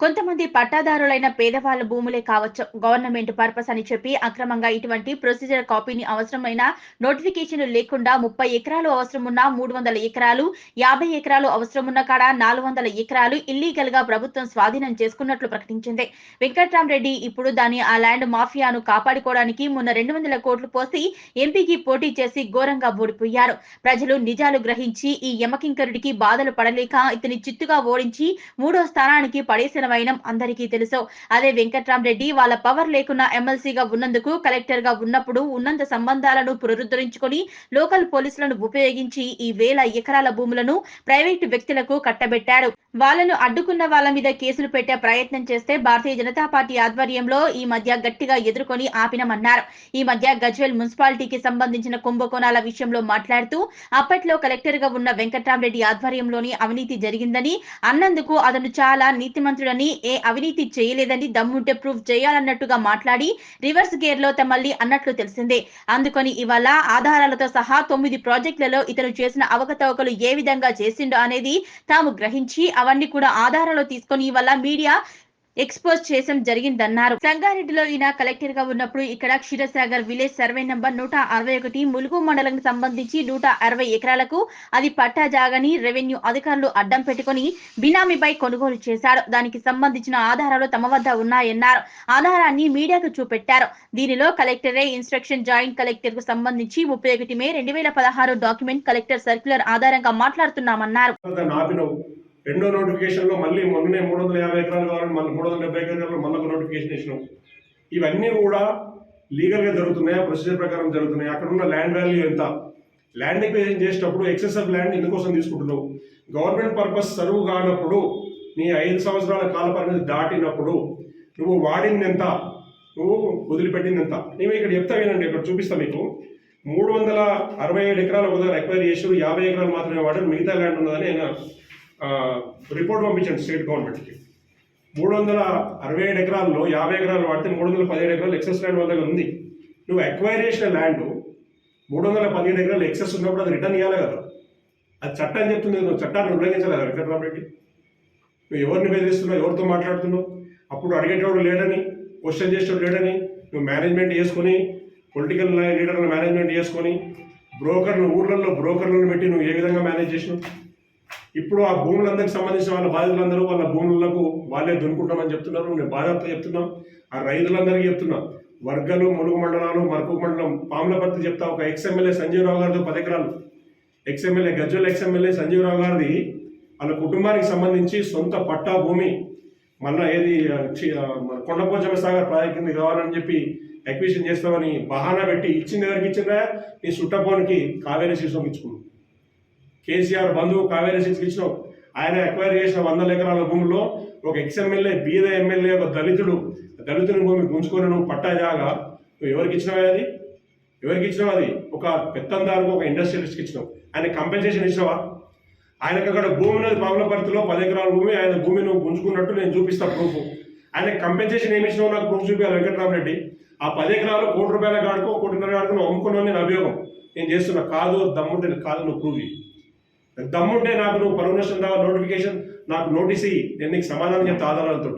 కొంతమంది పట్టాదారులైన పేదవాళ్ల భూములే కావచ్చు, గవర్నమెంట్ పర్పస్ అని చెప్పి అక్రమంగా ఇటువంటి ప్రొసీజర్ కాపీని అవసరమైన నోటిఫికేషన్ లేకుండా 30 ఎకరాలు అవసరమున్న 300 ఎకరాలు, 50 ఎకరాలు అవసరమున్న కాడ 400 ఎకరాలు ఇల్లీగల్ గా ప్రభుత్వం స్వాధీనం చేసుకున్నట్లు ప్రకటించింది. వెంకట్రామరెడ్డి ఇప్పుడు ఆ ల్యాండ్ మాఫియాను కాపాడుకోవడానికి మొన్న 200 కోట్లు పోసి ఎంపీకి పోటీ చేసి ఘోరంగా ఓడిపోయారు. ప్రజలు నిజాలు గ్రహించి ఈ యమకింకరుడికి బాధలు పడలేక ఇతని చిత్తుగా ఓడించి 3వ స్థానానికి పడేసిన వైనం అందరికీ తెలుసు. అదే వెంకట్రామరెడ్డి వాళ్ళ పవర్ లేకున్నా ఎమ్మెల్సీగా ఉన్నందుకు కలెక్టర్ గా ఉన్నప్పుడు ఉన్నంత సంబంధాలను పునరుద్ధరించుకొని లోకల్ పోలీసులను ఉపయోగించి ఈ 1000 ఎకరాల భూములను ప్రైవేటు వ్యక్తులకు కట్టబెట్టాడు. వాళ్ళను అడ్డుకున్న వాళ్ళ మీద కేసులు పెట్టే ప్రయత్నం చేస్తే భారతీయ జనతా పార్టీ ఆధ్వర్యంలో ఈ మధ్య గట్టిగా ఎదుర్కొని ఆపినమన్నారు. ఈ మధ్య గజ్వెల్ మున్సిపాలిటీకి సంబంధించిన కుంభకోణాల విషయంలో మాట్లాడుతూ అప్పట్లో కలెక్టర్ గా ఉన్న వెంకట్రామరెడ్డి ఆధ్వర్యంలోని అవినీతి జరిగిందని అన్నందుకు అతను చాలా నీతిమంతుడని, ఏ అవినీతి చేయలేదని దమ్ముంటే ప్రూఫ్ చేయాలన్నట్టుగా మాట్లాడి రివర్స్ గేర్ లో తమల్లి అన్నట్లు తెలిసిందే. అందుకని ఇవాళ ఆధారాలతో సహా 9 ప్రాజెక్టులలో ఇతను చేసిన అవకతవకలు ఏ విధంగా చేసిండో అనేది తాము గ్రహించి అవన్నీ కూడా ఆధారాలు తీసుకొని ఇవాళ మీడియా ఎక్స్పోజ్ చేయడం జరిగిందన్నారు. సంగారెడ్డిలో ఈయన కలెక్టర్ గా ఉన్నప్పుడు ఇక్కడ Ksheerasagar village survey number 161 Mulugu మండలం సంబంధించి 160 ఎకరాలకు అది పట్టా జాగని రెవెన్యూ అధికారులు అడ్డం పెట్టుకుని బినామీపై కొనుగోలు చేశారు. దానికి సంబంధించిన ఆధారాలు తమ వద్ద ఉన్నాయన్నారు. ఆధారాన్ని మీడియాకు చూపెట్టారు. దీనిలో కలెక్టరే ఇన్స్ట్రక్షన్ జాయింట్ కలెక్టర్ కు సంబంధించి 31 మే 2016 డాక్యుమెంట్ కలెక్టర్ సర్క్యులర్ ఆధారంగా మాట్లాడుతున్నామన్నారు.
రెండో నోటిఫికేషన్లో మళ్ళీ మొన్ననే 350 ఎకరాలు కావాలని మళ్ళీ 370 ఎకరాలు మళ్ళీ ఒక నోటిఫికేషన్ ఇచ్చినాం. ఇవన్నీ కూడా లీగల్గా జరుగుతున్నాయా, ప్రొసీజర్ ప్రకారం జరుగుతున్నాయి. అక్కడ ఉన్న ల్యాండ్ వాల్యూ ఎంత, ల్యాండ్ ఎక్విజిషన్ చేసేటప్పుడు ఎక్సెస్ ఆఫ్ ల్యాండ్ ఎందుకోసం తీసుకుంటున్నావు, గవర్నమెంట్ పర్పస్ సర్వ్ కానప్పుడు నీ 5 సంవత్సరాల కాల పరిమితి దాటినప్పుడు నువ్వు వాడింది ఎంత, నువ్వు వదిలిపెట్టింది ఎంత. నేను ఇక్కడ చెప్తా వినండి, ఇక్కడ చూపిస్తా మీకు. 367 ఎకరాలు ఒకదారు ఎక్వైర్ చేసి 50 ఎకరాలు మాత్రమే వాడారు, మిగతా ల్యాండ్ ఉన్నదని ఆయన రిపోర్ట్ పంపించండి స్టేట్ గవర్నమెంట్కి. 367 ఎకరాల్లో 50 ఎకరాలు వాడితే 317 ఎకరాలు ఎక్సెస్ ల్యాండ్ వాళ్ళ దగ్గర ఉంది. నువ్వు ఎక్వైర్ చేసిన ల్యాండ్ 317 ఎకరాలు ఎక్సెస్ ఉన్నప్పుడు అది రిటర్న్ ఇవ్వాలి కదా. అది చట్టం చెప్తుంది, నువ్వు చట్టాన్ని ఉల్లంఘించాలి కదా వెంకట్రామరెడ్డి. నువ్వు ఎవరిని బెదిరిస్తున్నావు, ఎవరితో మాట్లాడుతున్నావు, అప్పుడు అడిగేటోడు లేడని, క్వశ్చన్ చేసేటోడు లేడని నువ్వు మేనేజ్మెంట్ చేసుకొని, పొలిటికల్ లీడర్లను మేనేజ్మెంట్ చేసుకొని, బ్రోకర్లు ఊర్లలో బ్రోకర్లను పెట్టి నువ్వు ఏ విధంగా మేనేజ్ చేసినావు. ఇప్పుడు ఆ భూములందరికి సంబంధించిన వాళ్ళ బాధితులందరూ వాళ్ళ భూములకు వాళ్ళే దున్నుకుంటామని చెప్తున్నారు. నేను బాధతో చెప్తున్నా, ఆ రైతులందరికీ చెప్తున్నా. వర్గలు, ములుగు మండలాలు, మర్కూక్ మండలం, పాములపర్తి చెప్తా. ఒక ఎక్స్ఎమ్మెల్యే సంజీవరావు గారితో 10 ఎకరాలు, ఎక్స్ఎమ్మెల్యే గజ్వెల్ ఎక్స్ఎమ్మెల్యే సంజీవరావు గారిది వాళ్ళ కుటుంబానికి సంబంధించి సొంత పట్టా భూమి మళ్ళీ ఏది కొండపోచమ్మ సాగర్ ప్రాజెక్ట్ కింద కావాలని చెప్పి ఎక్విజిషన్ చేస్తామని బహానా పెట్టి ఇచ్చింది. ఎవరికి ఇచ్చిందా? నీ సుట్టపోనికి కావేరీ శిశువుకి ఇచ్చుకున్నావు. కేసీఆర్ బంధువు కావేరీ శిశువుకి ఇచ్చినావు. ఆయన ఎక్వైర్ చేసిన 100 ఎకరాల భూముల్లో ఒక ఎక్స్ఎమ్మెల్యే, బీద ఎమ్మెల్యే, ఒక దళితుని భూమి గుంజుకొని నువ్వు పట్టా జాగా నువ్వు ఎవరికి ఇచ్చినావు? అది ఎవరికి ఇచ్చినావు? అది ఒక పెత్తందారుకు, ఒక ఇండస్ట్రియలిస్ట్కి ఇచ్చినావు. ఆయన కంపెన్సేషన్ ఇచ్చినావా? ఆయనకు అక్కడ భూమి ఉన్నది పాములపర్తిలో 10 ఎకరాల భూమి, ఆయన భూమి నువ్వు గుంజుకున్నట్టు నేను చూపిస్తా ప్రూఫ్. ఆయనకు కంపెన్సేషన్ ఏమి ఇచ్చినావు నాకు ప్రూఫ్ చూపించాలి వెంకట్రామరెడ్డి. ఆ 10 ఎకరాలు ₹1,00,00,000 కాడుకో, ₹1,50,00,000 కాడుకో నువ్వు అమ్ముకున్నావు. నేను అభియోగం నేను చేస్తున్నా. కాదు, దమ్ముంటే కాదు, నువ్వు ప్రూవ్ చేయి. దమ్ముంటే నాకు నువ్వు పర్మిషన్ రావాలి, నోటిఫికేషన్ నాకు నోటీస్ ఇయ్యి, నేను నీకు సమాధానం చెప్తా ఆధారాలతో.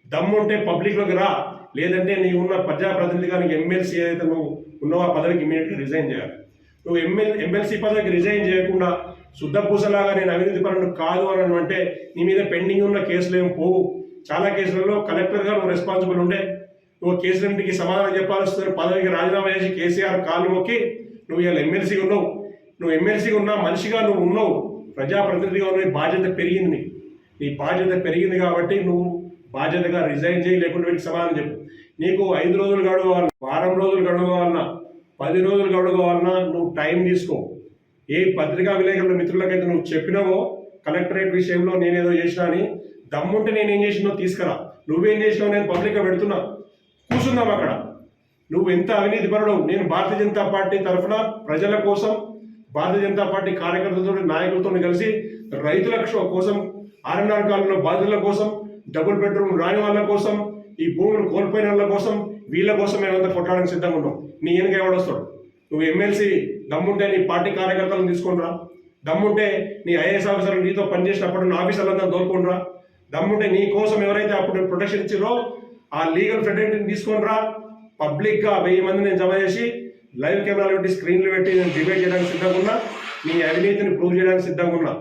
దమ్ముంటే పబ్లిక్లోకి రా, లేదంటే నీవు ఉన్న ప్రజాప్రతినిధిగా నీకు ఎమ్మెల్సీ ఏదైతే నువ్వు ఉన్నావో ఆ పదవికి ఇమీడియట్గా రిజైన్ చేయాలి. నువ్వు ఎమ్మెల్సీ పదవికి రిజైన్ చేయకుండా శుద్ధపూసలాగా నేను అవినీతి పరుడు కాదు అని అంటే నీ మీద పెండింగ్ ఉన్న కేసులు ఏమి పోవు. చాలా కేసులలో కలెక్టర్గా నువ్వు రెస్పాన్సిబుల్ ఉండే, నువ్వు కేసులన్నింటికి సమాధానం చెప్పాల్సి వస్తుంది. పదవికి రాజీనామా చేసి కేసీఆర్ కాళ్ళు మొక్కి నువ్వు ఇలా ఎమ్మెల్సీ ఉన్నావు. నువ్వు ఎమ్మెల్సీగా ఉన్న మనిషిగా నువ్వు ఉన్నావు, ప్రజాప్రతినిధిగా ఉన్న బాధ్యత పెరిగింది. నీ బాధ్యత పెరిగింది కాబట్టి నువ్వు బాధ్యతగా రిజైన్ చేయి, లేకుంటే వీటికి సమాధానం చెప్పు. నీకు 5 రోజులు గడువు కావాలన్నా, వారం రోజులు గడువు కావాలన్నా, 10 రోజులు గడువు కావాలన్నా నువ్వు టైం తీసుకో. ఏ పత్రికా విలేకరుల మిత్రులకైతే నువ్వు చెప్పినావో కలెక్టరేట్ విషయంలో నేనేదో చేసినా అని, దమ్ముంటే నేనేం చేసినో తీసుకురా. నువ్వేం చేసినావు నేను పబ్లిక్గా పెడుతున్నా, కూర్చుందాం అక్కడ. నువ్వు ఎంత అవినీతి పరుడు. నేను భారతీయ జనతా పార్టీ తరఫున ప్రజల కోసం, భారతీయ జనతా పార్టీ కార్యకర్తలతో నాయకులతో కలిసి రైతుల కోసం, ఆర్ఎన్ఆర్ కాలంలో బాధితుల కోసం, డబుల్ బెడ్రూమ్ రాని వాళ్ళ కోసం, ఈ భూములు కోల్పోయిన వాళ్ళ కోసం, వీళ్ళ కోసం మేమంతా కొట్టడానికి సిద్ధంగా ఉన్నాం. నీ వెనుక ఎవడొస్తాడు? నువ్వు ఎమ్మెల్సీ దమ్ముంటే నీ పార్టీ కార్యకర్తలను తీసుకొని రా. దమ్ముంటే నీ ఐఏఎస్ ఆఫీసర్లు నీతో పనిచేసినప్పుడు నా ఆఫీసర్లంతా దోలుకొని రా. దమ్ముంటే నీ కోసం ఎవరైతే అప్పుడు ప్రొటెక్షన్ ఇచ్చిరో ఆ లీగల్ ఫ్రెండ్ని తీసుకొని రా. పబ్లిక్గా 1000 మంది నేను జమ చేసి లైవ్ కెమెరాలు పెట్టి స్క్రీన్లు పెట్టి నేను డిబేట్ చేయడానికి సిద్ధంగా ఉన్నా. నీ అవినీతిని ప్రూవ్ చేయడానికి సిద్ధంగా ఉన్నా.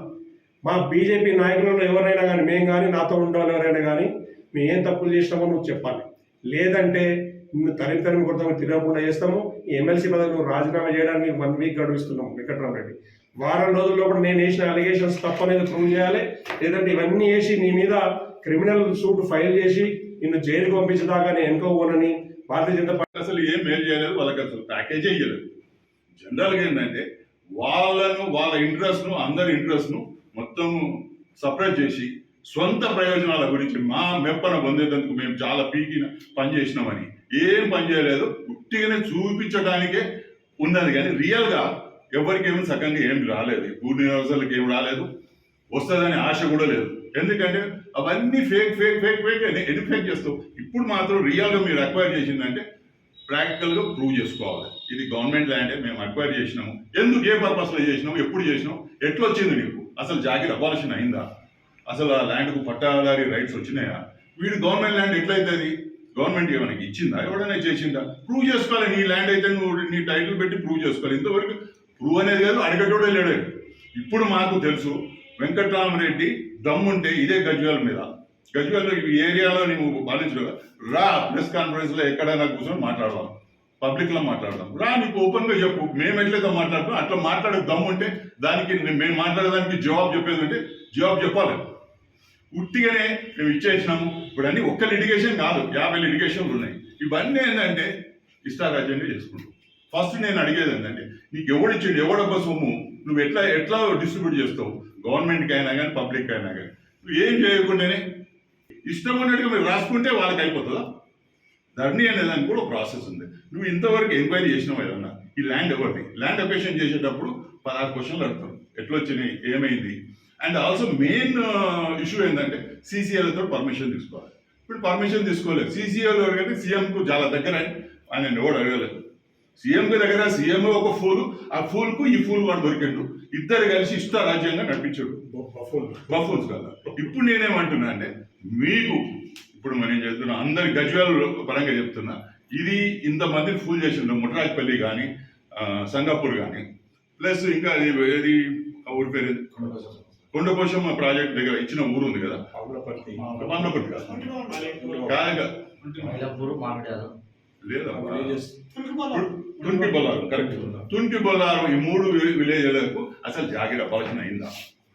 మా బీజేపీ నాయకులలో ఎవరైనా కానీ, మేము కానీ, నాతో ఉండేవాళ్ళు ఎవరైనా కానీ, మేము ఏం తప్పులు చేసినామో నువ్వు చెప్పాలి. లేదంటే నిన్ను తరిమి కొడతాము, తిరగకుండా చేస్తాము. ఈ ఎమ్మెల్సీ పదవి నువ్వు రాజీనామా చేయడానికి 1 వీక్ గడువిస్తున్నాము వెంకట్రామరెడ్డి. వారం రోజుల్లో కూడా నేను వేసిన అలిగేషన్స్ తప్పనేది ప్రూవ్ చేయాలి. లేదంటే ఇవన్నీ వేసి నీ మీద క్రిమినల్ సూట్ ఫైల్ చేసి నిన్ను జైలుకు పంపించేదాకా నేను ఎన్నుకోబోనని భారతీయ జనతా పార్టీ
అసలు ఏం మేలు చేయలేదు, వాళ్ళకి అసలు ప్యాకేజే ఇవ్వలేదు. జనరల్గా ఏంటంటే వాళ్ళ ఇంట్రెస్ట్ను, అందరి ఇంట్రెస్ట్ను మొత్తం సపరేట్ చేసి సొంత ప్రయోజనాల గురించి మా మెప్పన పొందేందుకు మేము చాలా పీకిన పని చేసినామని ఏం పని చేయలేదు. ఉట్టిగానే చూపించడానికే ఉన్నది కానీ రియల్గా ఎవరికి ఏమి సకంగా ఏం రాలేదు. పూర్ణ వ్యవస్థలకు ఏం రాలేదు, వస్తుందని ఆశ కూడా లేదు. ఎందుకంటే అవన్నీ ఫేక్ ఫేక్ ఫేక్ ఫేక్ అని ఎడిఫెక్ట్ చేస్తావు. ఇప్పుడు మాత్రం రియల్గా మీరు అక్వైర్ చేసిందంటే ప్రాక్టికల్గా ప్రూవ్ చేసుకోవాలి. ఇది గవర్నమెంట్ ల్యాండే, మేము అక్వైర్ చేసినాము, ఎందుకు ఏ పర్పస్లో చేసినాము, ఎప్పుడు చేసినాము, ఎట్లా వచ్చింది నీకు, అసలు జాగిర్ అబాలిషన్ అయిందా, అసలు ఆ ల్యాండ్కు పట్టాదారి రైట్స్ వచ్చినాయా, వీడు గవర్నమెంట్ ల్యాండ్ ఎట్లయితుంది, గవర్నమెంట్ ఏమైనా ఇచ్చిందా, ఎవడైనా చేసిందా, ప్రూవ్ చేసుకోవాలి. నీ ల్యాండ్ అయితే నువ్వు నీ టైటిల్ పెట్టి ప్రూవ్ చేసుకోవాలి. ఇంతవరకు ప్రూవ్ అనేది కాదు, అడిగేటోడే లేడు. ఇప్పుడు మాకు తెలుసు వెంకట్రామరెడ్డి దమ్ముంటే ఇదే గజ్వేల్ మీద, గజ్వేల్ ఈ ఏరియాలో నువ్వు పాలించగా రా, ప్రెస్ కాన్ఫరెన్స్లో ఎక్కడైనా కూర్చొని మాట్లాడదాం, పబ్లిక్లో మాట్లాడదాం రా, నీకు ఓపెన్గా చెప్పు. మేము ఎట్లయితే మాట్లాడుతాం అట్లా మాట్లాడే దమ్ముంటే దానికి మేము మాట్లాడేదానికి జవాబు చెప్పేది అంటే జవాబు చెప్పాలి. ఉట్టిగానే మేము ఇచ్చేసినాము. ఇప్పుడు అన్ని ఒక్క లిటిగేషన్ కాదు, 50 లిటిగేషన్లు ఉన్నాయి. ఇవన్నీ ఏంటంటే ఇష్టారాజ్యంగా చేసుకుంటాం. ఫస్ట్ నేను అడిగేది ఏంటంటే నీకు ఎవడిచ్చిండు, ఎవడొక్క సొమ్ము నువ్వు ఎట్లా డిస్ట్రిబ్యూట్ చేస్తావు, గవర్నమెంట్కి అయినా కానీ పబ్లిక్ అయినా కానీ. నువ్వు ఏం చేయకుండానే ఇష్టం ఉన్నట్టుగా మీరు రాసుకుంటే వాళ్ళకి అయిపోతుందా? ధర్నీ అనేదానికి కూడా ప్రాసెస్ ఉంది. నువ్వు ఇంతవరకు ఎంక్వైరీ చేసినావు ఏదన్నా, ఈ ల్యాండ్ ఎవరిది, ల్యాండ్ అప్లికేషన్ చేసేటప్పుడు 16 క్వశ్చన్లు అడుగుతారు, ఎట్లా వచ్చినాయి, ఏమైంది. అండ్ ఆల్సో మెయిన్ ఇష్యూ ఏంటంటే సీసీఎల్తో పర్మిషన్ తీసుకోవాలి. ఇప్పుడు పర్మిషన్ తీసుకోలేదు. సీసీఎల్ అడిగితే సీఎంకు చాలా దగ్గర ఆయన ఎవడు అడగలేదు. సీఎంకి దగ్గర సీఎం ఒక ఫూల్, ఆ ఫూల్కు ఈ ఫూల్ వాడు దొరికిండు, ఇద్దరు కలిసి ఇష్టారాజ్యంగా నడిపించాడు బఫూన్స్ కదా. ఇప్పుడు నేనేమంటున్నా అంటే మీకు ఇప్పుడు మనం చెప్తున్నా, అందరి గజ్వేల్ పరంగా చెప్తున్నా, ఇది ఇంతమందిని ఫూల్ చేసిండు. ముట్రాజ్పల్లి కానీ, సంగాపూర్ కానీ, ప్లస్ ఇంకా ఏది ఊరి పేరు కొండకోశం ప్రాజెక్ట్ దగ్గర ఇచ్చిన ఊరు ఉంది కదా, పాములపర్తి కాదు, లేదా తున్కి బొల్లారు, కరెక్ట్, తున్కి బొల్లారు, ఈ 3 విలేజ్లకు అసలు జాగిర్ అపార్చన అయిందా,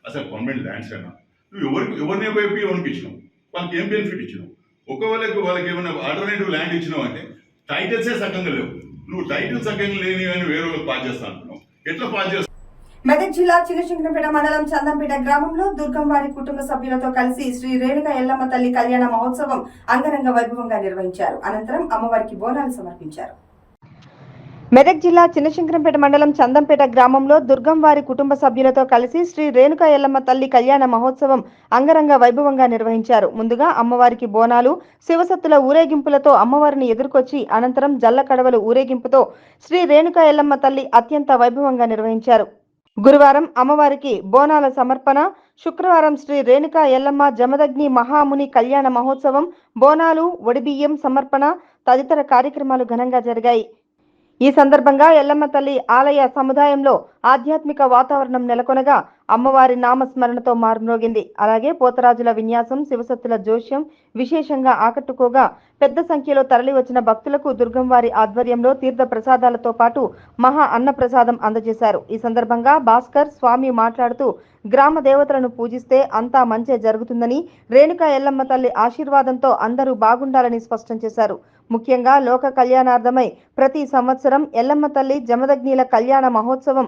అసలు గవర్నమెంట్ ల్యాండ్స్ అయినా నువ్వు ఎవరిని వైపు ఎవరికి ఇచ్చినావు, వాళ్ళకి ఏం బెనిఫిట్ ఇచ్చినావు. వాళ్ళకి ఏమైనా ఆల్టర్నేటివ్ ల్యాండ్ ఇచ్చినావు అంటే టైటిల్సే సగంగా లేవు. నువ్వు టైటిల్ సగంగా లేని అని వేరే వాళ్ళకి పాస్ చేస్తా అంటున్నావు. ఎట్లా పాస్ చేస్తావు?
మెదక్ జిల్లా చిన్నశంకరంపేట మండలం చందంపేట గ్రామంలో దుర్గంవారి కుటుంబ సభ్యులతో కలిసి శ్రీ రేణుక ఎల్లమ్మ తల్లి కళ్యాణ మహోత్సవం అంగరంగ వైభవంగా నిర్వహించారు. అనంతరం అమ్మవారికి బోనాలు సమర్పించారు. మెదక్ జిల్లా చిన్నశంకరంపేట మండలం చందంపేట గ్రామంలో దుర్గంవారి కుటుంబ సభ్యులతో కలిసి శ్రీ రేణుక ఎల్లమ్మ తల్లి కళ్యాణ మహోత్సవం అంగరంగ వైభవంగా నిర్వహించారు. ముందుగా అమ్మవారికి బోనాలు, శివసత్తుల ఊరేగింపులతో అమ్మవారిని ఎదుర్కొచ్చి అనంతరం జల్ల కడవలు ఊరేగింపుతో శ్రీ రేణుక ఎల్లమ్మ తల్లి అత్యంత వైభవంగా నిర్వహించారు. గురువారం అమ్మవారికి బోనాల సమర్పణ, శుక్రవారం శ్రీ రేణుక ఎల్లమ్మ జమదగ్ని మహాముని కళ్యాణ మహోత్సవం, బోనాలు, ఒడిబియ్యం సమర్పణ తదితర కార్యక్రమాలు ఘనంగా జరిగాయి. ఈ సందర్భంగా ఎల్లమ్మ తల్లి ఆలయ సముదాయంలో ఆధ్యాత్మిక వాతావరణం నెలకొనగా అమ్మవారి నామస్మరణతో మారుమ్రోగింది. అలాగే పోతరాజుల విన్యాసం, శివసత్తుల జోష్యం విశేషంగా ఆకట్టుకోగా పెద్ద సంఖ్యలో తరలివచ్చిన భక్తులకు దుర్గంవారి ఆధ్వర్యంలో తీర్థ ప్రసాదాలతో పాటు మహా అన్నప్రసాదం అందజేశారు. ఈ సందర్భంగా భాస్కర్ స్వామి మాట్లాడుతూ గ్రామ దేవతలను పూజిస్తే అంతా మంచే జరుగుతుందని, రేణుక ఎల్లమ్మ తల్లి ఆశీర్వాదంతో అందరూ బాగుండాలని స్పష్టం చేశారు. ముఖ్యంగా లోక కళ్యాణార్థమై ప్రతి సంవత్సరం ఎల్లమ్మ తల్లి జమదగ్నిల కళ్యాణ మహోత్సవం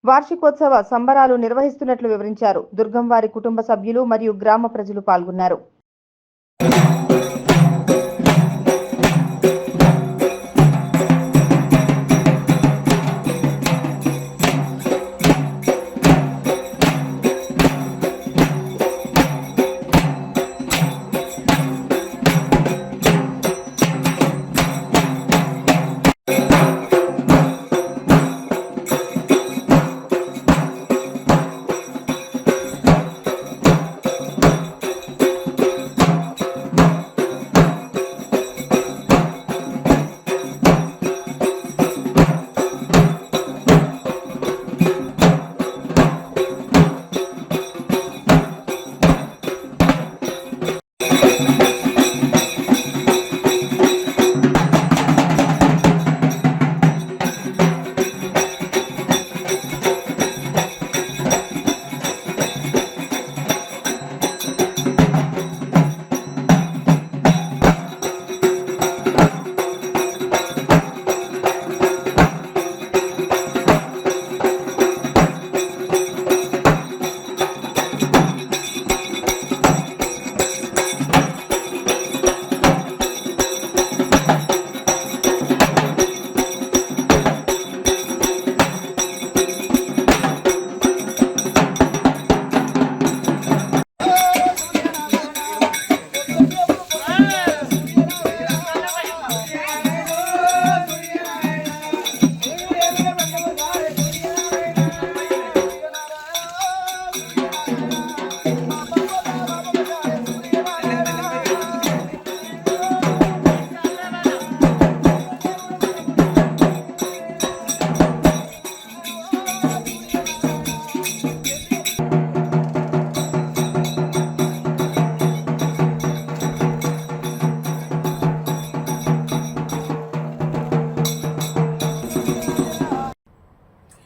వార్షికోత్సవ సంబరాలు నిర్వహిస్తున్నట్లు వివరించారు. దుర్గం వారి కుటుంబ సభ్యులు మరియు గ్రామ ప్రజలు పాల్గొన్నారు.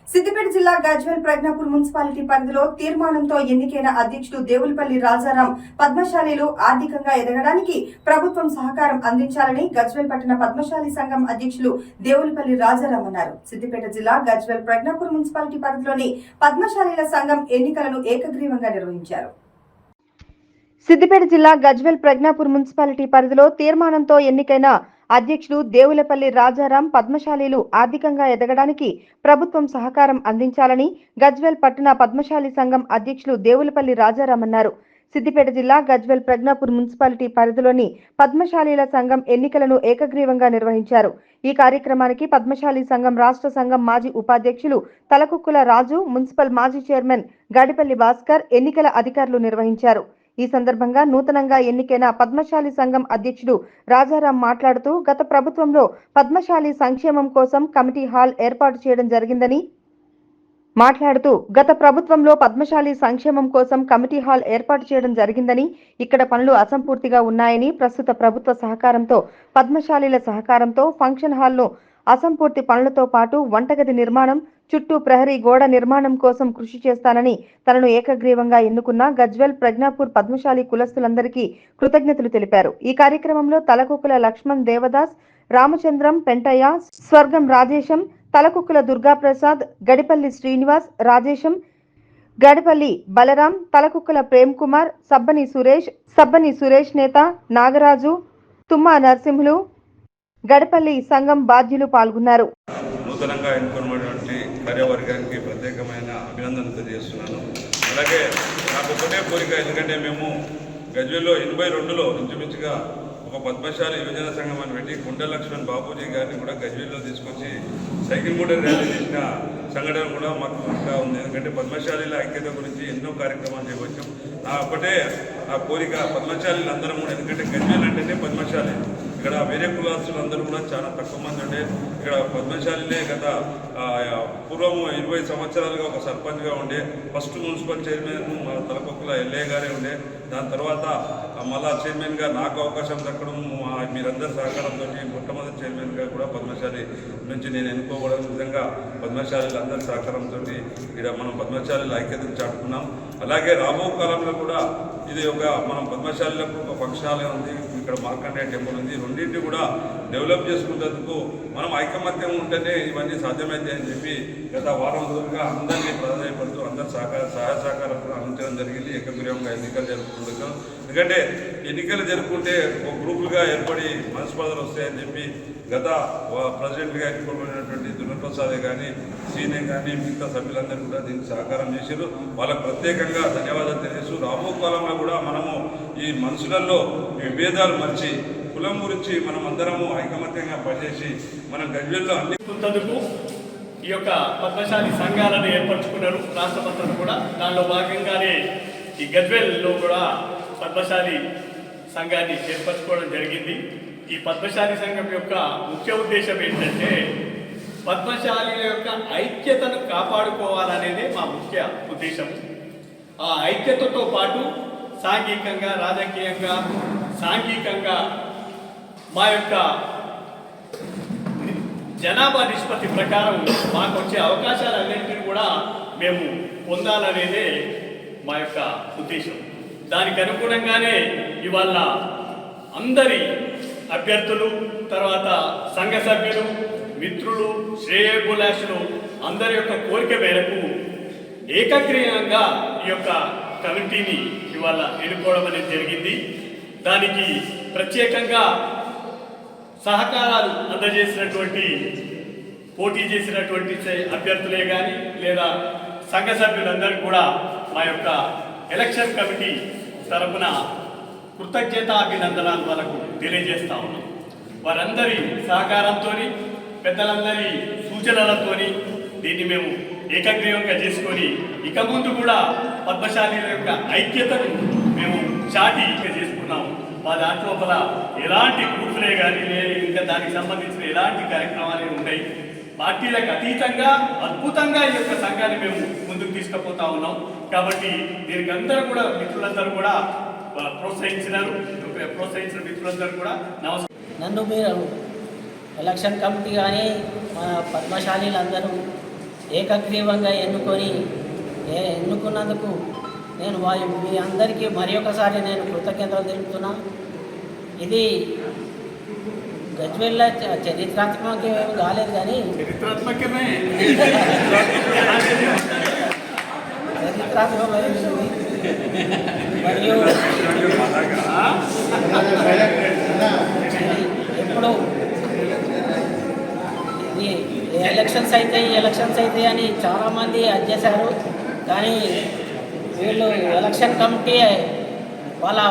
సిద్దిపేట జిల్లా గజ్వేల్ ప్రజ్ఞాపూర్ మున్సిపాలిటీ పరిధిలో తీర్మానంతో ఎన్నికైన అధ్యక్షుడు దేవులపల్లి రాజారాం పద్మశాలీలు ఆర్థికంగా ఎదగడానికి ప్రభుత్వం సహకారం అందించాలని గజ్వేల్ పట్టణ పద్మశాలి సంఘం అధ్యక్షులు దేవులపల్లి రాజారాం అన్నారు. సిద్దిపేట జిల్లా గజ్వేల్ ప్రజ్ఞాపూర్ మున్సిపాలిటీ పరిధిలోని పద్మశాలీల సంఘం ఎన్నికలను ఏకగ్రీవంగా నిర్వహించారు. సిద్దిపేట జిల్లా గజ్వేల్ ప్రజ్ఞాపూర్ మున్సిపాలిటీ పరిధిలో తీర్మానంతో ఎన్నికైన అధ్యక్షుడు దేవులపల్లి రాజారాం పద్మశాలీలు ఆర్థికంగా ఎదగడానికి ప్రభుత్వం సహకారం అందించాలని గజ్వేల్ పట్టణ పద్మశాలి సంఘం అధ్యక్షులు దేవులపల్లి రాజారాం అన్నారు. సిద్దిపేట జిల్లా గజ్వేల్ ప్రజ్ఞాపూర్ మున్సిపాలిటీ పరిధిలోని పద్మశాలీల సంఘం ఎన్నికలను ఏకగ్రీవంగా నిర్వహించారు. ఈ కార్యక్రమానికి పద్మశాలి సంఘం రాష్ట్ర సంఘం మాజీ ఉపాధ్యక్షులు తలకుక్కుల రాజు, మున్సిపల్ మాజీ చైర్మన్ గడిపల్లి భాస్కర్, ఎన్నికల అధికారులు నిర్వహించారు. ఈ సందర్భంగా నూతనంగా ఎన్నికైన పద్మశాలి సంఘం అధ్యక్షుడు రాజారాం మాట్లాడుతూ గత ప్రభుత్వంలో పద్మశాలి సంక్షేమం కోసం కమిటీ హాల్ ఏర్పాటు చేయడం జరిగిందని ఇక్కడ పనులు అసంపూర్తిగా ఉన్నాయని, ప్రస్తుత ప్రభుత్వ సహకారంతో పద్మశాలీల సహకారంతో ఫంక్షన్ హాల్ను అసంపూర్తి పనులతో పాటు వంటగది నిర్మాణం, చుట్టూ ప్రహరీ గోడ నిర్మాణం కోసం కృషి చేస్తానని తనను ఏకగ్రీవంగా ఎన్నుకున్న గజ్వేల్ ప్రజ్ఞాపూర్ పద్మశాలి కులస్తులందరికీ కృతజ్ఞతలు తెలిపారు. ఈ కార్యక్రమంలో తలకుక్కుల లక్ష్మణ్ దేవదాస్, రామచంద్రం పెంటయ్య, స్వర్గం రాజేశం, తలకుక్కుల దుర్గాప్రసాద్, గడిపల్లి శ్రీనివాస్, రాజేశం, గడిపల్లి బలరాం, తలకుక్కుల ప్రేమ్ కుమార్, సబ్బని సురేష్ నేత, నాగరాజు, తుమ్మా నరసింహులు, గడిపల్లి సంఘం బాధ్యులు పాల్గొన్నారు.
నూతనంగా ఎన్నుకున్నటువంటి కార్యవర్గానికి ప్రత్యేకమైన అభినందనలు తెలియజేస్తున్నాను. అలాగే నాకు ఒకటే కోరిక, ఎందుకంటే మేము గజ్వేల్లో 82లో ఇంచుమించుగా ఒక పద్మశాలి యువజన సంఘం అని పెట్టి కుంట లక్ష్మణ్ బాబూజీ గారిని కూడా గజ్వేల్లో తీసుకొచ్చి సైకిల్ మోటార్ ర్యాలీ చేసిన సంఘటన కూడా మాకు ఇంకా ఉంది. ఎందుకంటే పద్మశాలీల ఐక్యత గురించి ఎన్నో కార్యక్రమాలు చేయవచ్చాం. నా ఒకటే ఆ కోరిక, పద్మశాలీలు అందరం కూడా, ఎందుకంటే గజ్వేల్ అంటేనే పద్మశాలి, ఇక్కడ వేరే కులాస్తులు అందరూ కూడా చాలా తక్కువ మంది ఉండే, ఇక్కడ పద్మశాలిలే గత పూర్వం 20 సంవత్సరాలుగా ఒక సర్పంచ్గా ఉండే, ఫస్ట్ మున్సిపల్ చైర్మన్ మన తలకొక్కుల ఎల్ఏ గారే ఉండే, దాని తర్వాత మళ్ళా చైర్మన్గా నాకు అవకాశం దక్కడం మీరందరి సహకారంతో మొట్టమొదటి చైర్మన్గా కూడా పద్మశాలి నుంచి నేను ఎన్నుకోవడం, నిజంగా పద్మశాలీల అందరి సహకారంతో ఇక్కడ మనం పద్మశాలీల ఐక్యతను చాటుకున్నాం. అలాగే రాబో కాలంలో కూడా ఇది మనం పద్మశాలీలకు ఒక పక్షాలే ఉంది, ఇక్కడ మార్కండేయ టెంపుల్ ఉంది, రెండింటిని కూడా డెవలప్ చేసుకునేందుకు మనం ఐకమత్యం ఉంటేనే ఇవన్నీ సాధ్యమైతే అని చెప్పి గత వారం రోజులుగా అందరినీ ప్రాధాన్యపడుతూ అందరి సహాయ సహకారాలు అందించడం జరిగింది. ఏకగ్రీవంగా ఎన్నికలు జరుపుకుంటున్నాం. ఎందుకంటే ఎన్నికలు జరుపుకుంటే ఒక గ్రూపులుగా ఏర్పడి మనస్పర్ధలు వస్తాయని చెప్పి గత ప్రెసిడెంట్గా ఎన్నుకోబడినటువంటి దుర్గప్రసాదే కానీ, సీనే కానీ, మిగతా సభ్యులందరూ కూడా దీనికి సహకారం చేశారు. వాళ్ళకు ప్రత్యేకంగా ధన్యవాదాలు తెలియజేస్తూ రాబో కాలంలో కూడా మనము ఈ మనుషులలో విభేదాలు మర్చి కులం గురించి మనం అందరము ఐకమత్యంగా పనిచేసి మనం గజ్వేల్లో అన్ని
ఈ యొక్క పద్మశాలి సంఘాలను ఏర్పరచుకున్నారు రాష్ట్రమంతా కూడా. దానిలో భాగంగానే ఈ గజ్వేల్లో కూడా పద్మశాలి సంఘాన్ని ఏర్పరచుకోవడం జరిగింది. ఈ పద్మశాలి సంఘం యొక్క ముఖ్య ఉద్దేశం ఏంటంటే పద్మశాలీల యొక్క ఐక్యతను కాపాడుకోవాలనేదే మా ముఖ్య ఉద్దేశం. ఆ ఐక్యతతో పాటు సాంఘికంగా, రాజకీయంగా, సాంఘికంగా మా యొక్క జనాభా నిష్పత్తి ప్రకారం మాకు వచ్చే అవకాశాలన్నింటినీ కూడా మేము పొందాలనేదే మా యొక్క ఉద్దేశం. దానికి అనుగుణంగానే ఇవాళ అందరి అభ్యర్థులు, తర్వాత సంఘ సభ్యులు, మిత్రులు, శ్రేయోభిలాషులు అందరి యొక్క కోరిక మేరకు ఏకగ్రీవంగా ఈ యొక్క కమిటీని ఇవాళ ఎన్నుకోవడం అనేది జరిగింది. దానికి ప్రత్యేకంగా సహకారాలు అందజేసినటువంటి, పోటీ చేసినటువంటి అభ్యర్థులే కానీ లేదా సంఘ సభ్యులందరూ కూడా మా యొక్క ఎలక్షన్ కమిటీ తరఫున కృతజ్ఞతాభినందనాలు వాళ్ళకు తెలియజేస్తా ఉన్నాం. వారందరి సహకారంతో, పెద్దలందరి సూచనలతో దీన్ని మేము ఏకగ్రీవంగా చేసుకొని ఇక ముందు కూడా పద్మశాలీల యొక్క ఐక్యతను మేము చాటి చేసుకున్నాము. మా దాంట్లో ఎలాంటి గ్రూపులే కానీ ఇంకా దానికి సంబంధించిన ఎలాంటి కార్యక్రమాలు ఉన్నాయి. పార్టీలకు అతీతంగా అద్భుతంగా ఈ యొక్క సంఘాన్ని మేము ముందుకు తీసుకుపోతా ఉన్నాం. కాబట్టి దీనికి అందరూ కూడా మిత్రులందరూ కూడా ప్రోత్సహించిన మిత్రులందరూ కూడా నమస్కారం.
నన్ను మీరు ఎలక్షన్ కమిటీ కానీ మన పద్మశాలీలందరూ ఏకగ్రీవంగా ఎన్నుకున్నందుకు నేను మీ అందరికీ మరి ఒకసారి నేను కృతజ్ఞతలు తెలుపుతున్నా. ఇది గజ్వేల్లో చరిత్రాత్మకం ఏమి కాలేదు కానీ చరిత్రాత్మకమైనది. మరియు ఎప్పుడు ఇది ఎలక్షన్స్ అయితే అని చాలామంది అది చేశారు. కానీ వీళ్ళు ఎలక్షన్ కమిటీ వాళ్ళ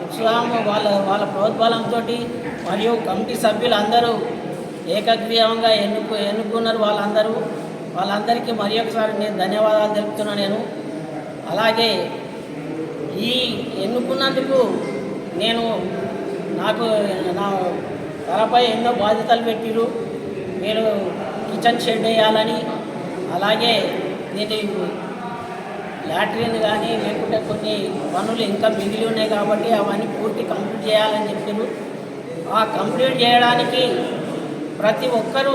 ఉత్సాహం, వాళ్ళ ప్రోద్బలంతో మరియు కమిటీ సభ్యులు అందరూ ఏకగ్రీవంగా ఎన్నుకున్నారు. వాళ్ళందరికీ మరి ఒకసారి నేను ధన్యవాదాలు తెలుపుతున్నాను. నేను అలాగే ఈ ఎన్నుకున్నందుకు నాకు నా తలపై ఎన్నో బాధ్యతలు పెట్టిరు. మీరు కిచెన్ షెడ్ వేయాలని, అలాగే దీని లాట్రిన్ కానీ లేకుంటే కొన్ని పనులు ఇంకా మిగిలి ఉన్నాయి కాబట్టి అవన్నీ పూర్తి కంప్లీట్ చేయాలని చెప్పారు. ఆ కంప్లీట్ చేయడానికి ప్రతి ఒక్కరూ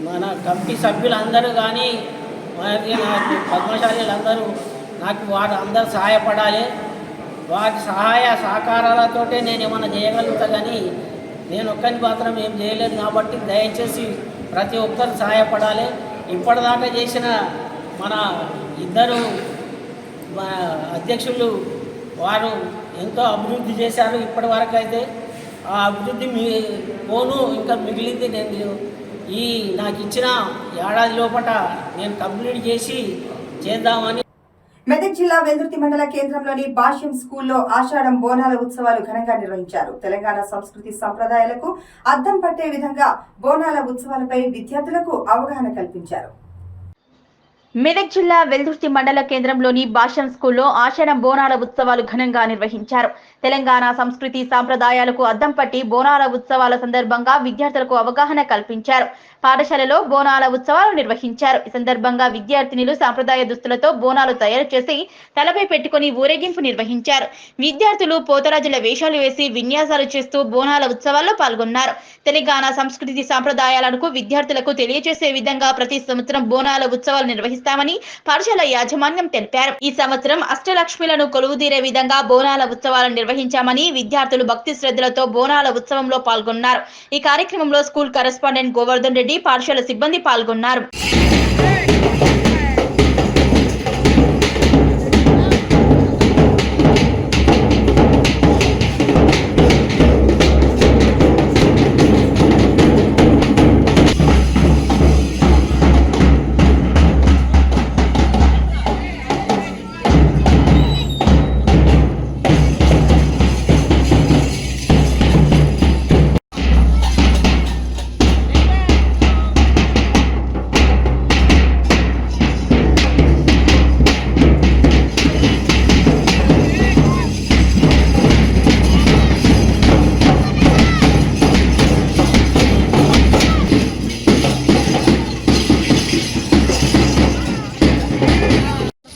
మన కమిటీ సభ్యులందరూ కానీ మరి నాకు పద్మశాలీలందరూ నాకు వారు అందరూ సహాయపడాలి. వారి సహాయ సహకారాలతోటే నేను ఏమైనా చేయగలుగుతా. కానీ నేను ఒక్కరిని మాత్రం ఏం చేయలేను. కాబట్టి దయచేసి ప్రతి ఒక్కరు సహాయపడాలి. ఇప్పటిదాకా చేసిన మన ఇద్దరు అధ్యక్షులు వారు ఎంతో అభివృద్ధి చేశారు. ఇప్పటి వరకు అయితే ఆ అభివృద్ధి ఇంకా మిగిలింది. నేను నాకు ఇచ్చిన ఏడాది లోపల నేను కంప్లీట్ చేద్దామని.
మెదక్ జిల్లా వెల్దుర్తి మండల కేంద్రంలోని భాష్యం స్కూల్లో ఆషాఢం బోనాల ఉత్సవాలు ఘనంగా నిర్వహించారు. తెలంగాణ సంస్కృతి సంప్రదాయాలకు అద్దం పట్టే విధంగా బోనాల ఉత్సవాలపై విద్యార్థులకు అవగాహన కల్పించారు.
మెదక్ జిల్లా వెల్దుర్తి మండల కేంద్రంలోని భాషం స్కూల్లో ఆషాఢం బోనాల ఉత్సవాలు ఘనంగా నిర్వహించారు. తెలంగాణ సంస్కృతి సాంప్రదాయాలకు అద్దం పట్టి బోనాల ఉత్సవాల సందర్భంగా విద్యార్థులకు అవగాహన కల్పించారు. పాఠశాలలో బోనాల ఉత్సవాలు నిర్వహించారు. ఈ సందర్భంగా విద్యార్థినులు సాంప్రదాయ దుస్తులతో బోనాలు తయారు చేసి తలపై పెట్టుకుని ఊరేగింపు నిర్వహించారు. విద్యార్థులు పోతరాజుల వేషాలు వేసి విన్యాసాలు చేస్తూ బోనాల ఉత్సవాల్లో పాల్గొన్నారు. తెలంగాణ సంస్కృతి సాంప్రదాయాలకు విద్యార్థులకు తెలియజేసే విధంగా ప్రతి సంవత్సరం బోనాల ఉత్సవాలు నిర్వహిస్తామని పాఠశాల యాజమాన్యం తెలిపారు. ఈ సంవత్సరం అష్టలక్ష్మిలను కొలువుదీరే విధంగా బోనాల ఉత్సవాలను నిర్వహించామని విద్యార్థులు భక్తి శ్రద్ధలతో బోనాల ఉత్సవంలో పాల్గొన్నారు. ఈ కార్యక్రమంలో స్కూల్ కరెస్పాండెంట్ గోవర్ధన్ రెడ్డి, పాఠశాల సిబ్బంది పాల్గొన్నారు.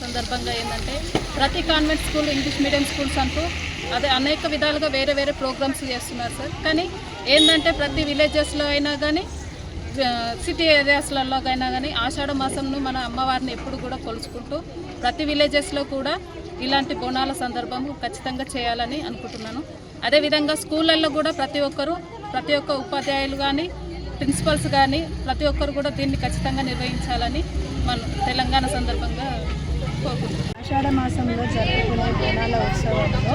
సందర్భంగా ఏంటంటే ప్రతి convent school, English medium schools అంటూ అదే అనేక విధాలుగా వేరే వేరే ప్రోగ్రామ్స్ చేస్తున్నారు సార్. కానీ ఏంటంటే ప్రతి విలేజెస్లో అయినా కానీ సిటీ ఏరియాస్లలో అయినా కానీ ఆషాఢ మాసంను మన అమ్మవారిని ఎప్పుడు కూడా కొలుచుకుంటూ ప్రతి విలేజెస్లో కూడా ఇలాంటి బోనాల సందర్భం ఖచ్చితంగా చేయాలని అనుకుంటున్నాను. అదేవిధంగా స్కూళ్ళల్లో కూడా ప్రతి ఒక్క ఉపాధ్యాయులు కానీ ప్రిన్సిపల్స్ కానీ ప్రతి ఒక్కరు కూడా దీన్ని ఖచ్చితంగా నిర్వహించాలని మన తెలంగాణ సందర్భంగా కోరుకుంటున్నాం.
ఆషాఢ మాసంలో జరుపుకునే బోనాల ఉత్సవంలో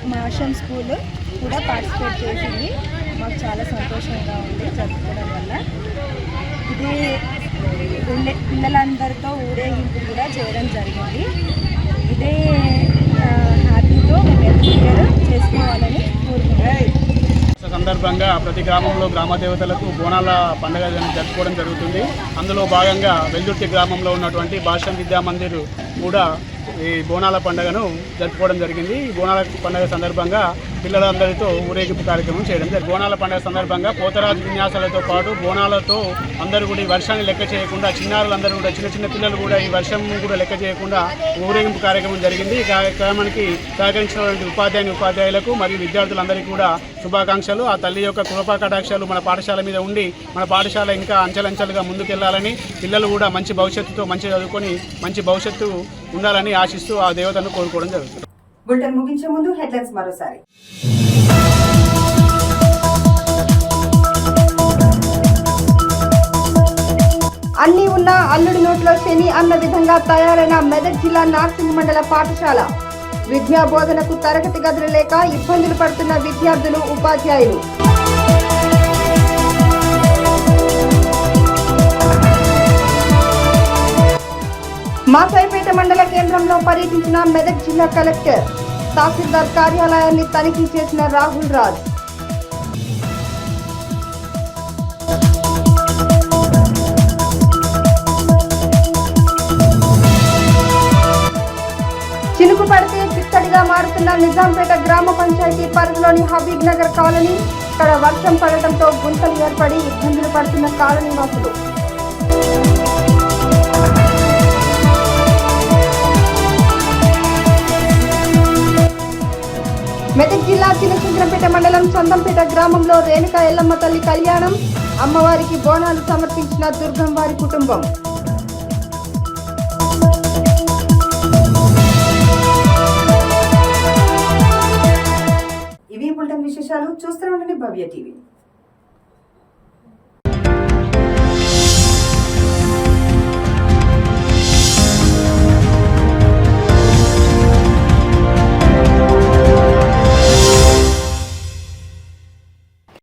మా ఆశ్రమ్ స్కూల్ కూడా పార్టిసిపేట్ చేసింది. మాకు చాలా సంతోషంగా ఉంది జరుపుకోవడం వల్ల. ఇది పిల్లలందరితో ఊరేగింపు కూడా చేయడం జరిగింది. ఇదే హ్యాపీతో మేము ఎవ్రీ ఇయర్ చేసుకోవాలని కోరుకుంటున్నాం.
సందర్భంగా ప్రతి గ్రామంలో గ్రామ దేవతలకు బోనాల పండుగ జరుపుకోవడం జరుగుతుంది. అందులో భాగంగా వెల్దుర్తి గ్రామంలో ఉన్నటువంటి భాషం విద్యా మందిర్ కూడా ఈ బోనాల పండుగను జరుపుకోవడం జరిగింది. ఈ బోనాల పండుగ సందర్భంగా పిల్లలందరితో ఊరేగింపు కార్యక్రమం చేయడం జరిగింది. బోనాల పండుగ సందర్భంగా పోతరాజు విన్యాసాలతో పాటు బోనాలతో అందరూ కూడా ఈ వర్షాన్ని లెక్క చేయకుండా, చిన్నారులందరూ కూడా చిన్న పిల్లలు కూడా ఈ వర్షం కూడా లెక్క చేయకుండా ఊరేగింపు కార్యక్రమం జరిగింది. ఈ కార్యక్రమానికి సహకరించినటువంటి ఉపాధ్యాయులకు మరియు విద్యార్థులందరికీ కూడా శుభాకాంక్షలు. ఆ తల్లి యొక్క కృపా కటాక్షాలు మన పాఠశాల మీద ఉండి మన పాఠశాల ఇంకా అంచెలంచెలుగా ముందుకెళ్లాలని, పిల్లలు కూడా మంచి భవిష్యత్తుతో మంచి చదువుకొని మంచి భవిష్యత్తు ఉండాలని ఆశిస్తూ ఆ దేవతను కోరుకోవడం జరుగుతుంది.
బులెటిన్ ముగించే ముందు హెడ్లైన్స్ మరోసారి. అన్ని ఉన్న అల్లుడి నోట్లో శని అన్న విధంగా తయారైన మెదక్ జిల్లా నార్సింగ్ మండల పాఠశాల. విద్యా బోధనకు తరగతి గదులు లేక ఇబ్బందులు పడుతున్న విద్యార్థులు, ఉపాధ్యాయులు. మాసాయిపేట మండల కేంద్రంలో పర్యటించిన మెదక్ జిల్లా కలెక్టర్. తహసీల్దార్ కార్యాలయాన్ని తనిఖీ చేసిన రాహుల్ రాజ్. చినుకు పడితే చిత్తడిగా మారుతున్న నిజాంపేట గ్రామ పంచాయతీ పరిధిలోని హబీబ్ నగర్ కాలనీ. ఇక్కడ వర్షం పడటంతో గుంతలు ఏర్పడి ఇబ్బందులు పడుతున్న కాలనీ వాసులు. మెదక్ జిల్లా చినచంద్రంపేట మండలం చందంపేట గ్రామంలో రేణుకా ఎల్లమ్మ తల్లి కళ్యాణం. అమ్మవారికి బోనాలు సమర్పించిన దుర్గం వారి కుటుంబం. ఇవి బులెటిన్ విశేషాలు. చూస్తూనే ఉండండి భవ్య టీవీ.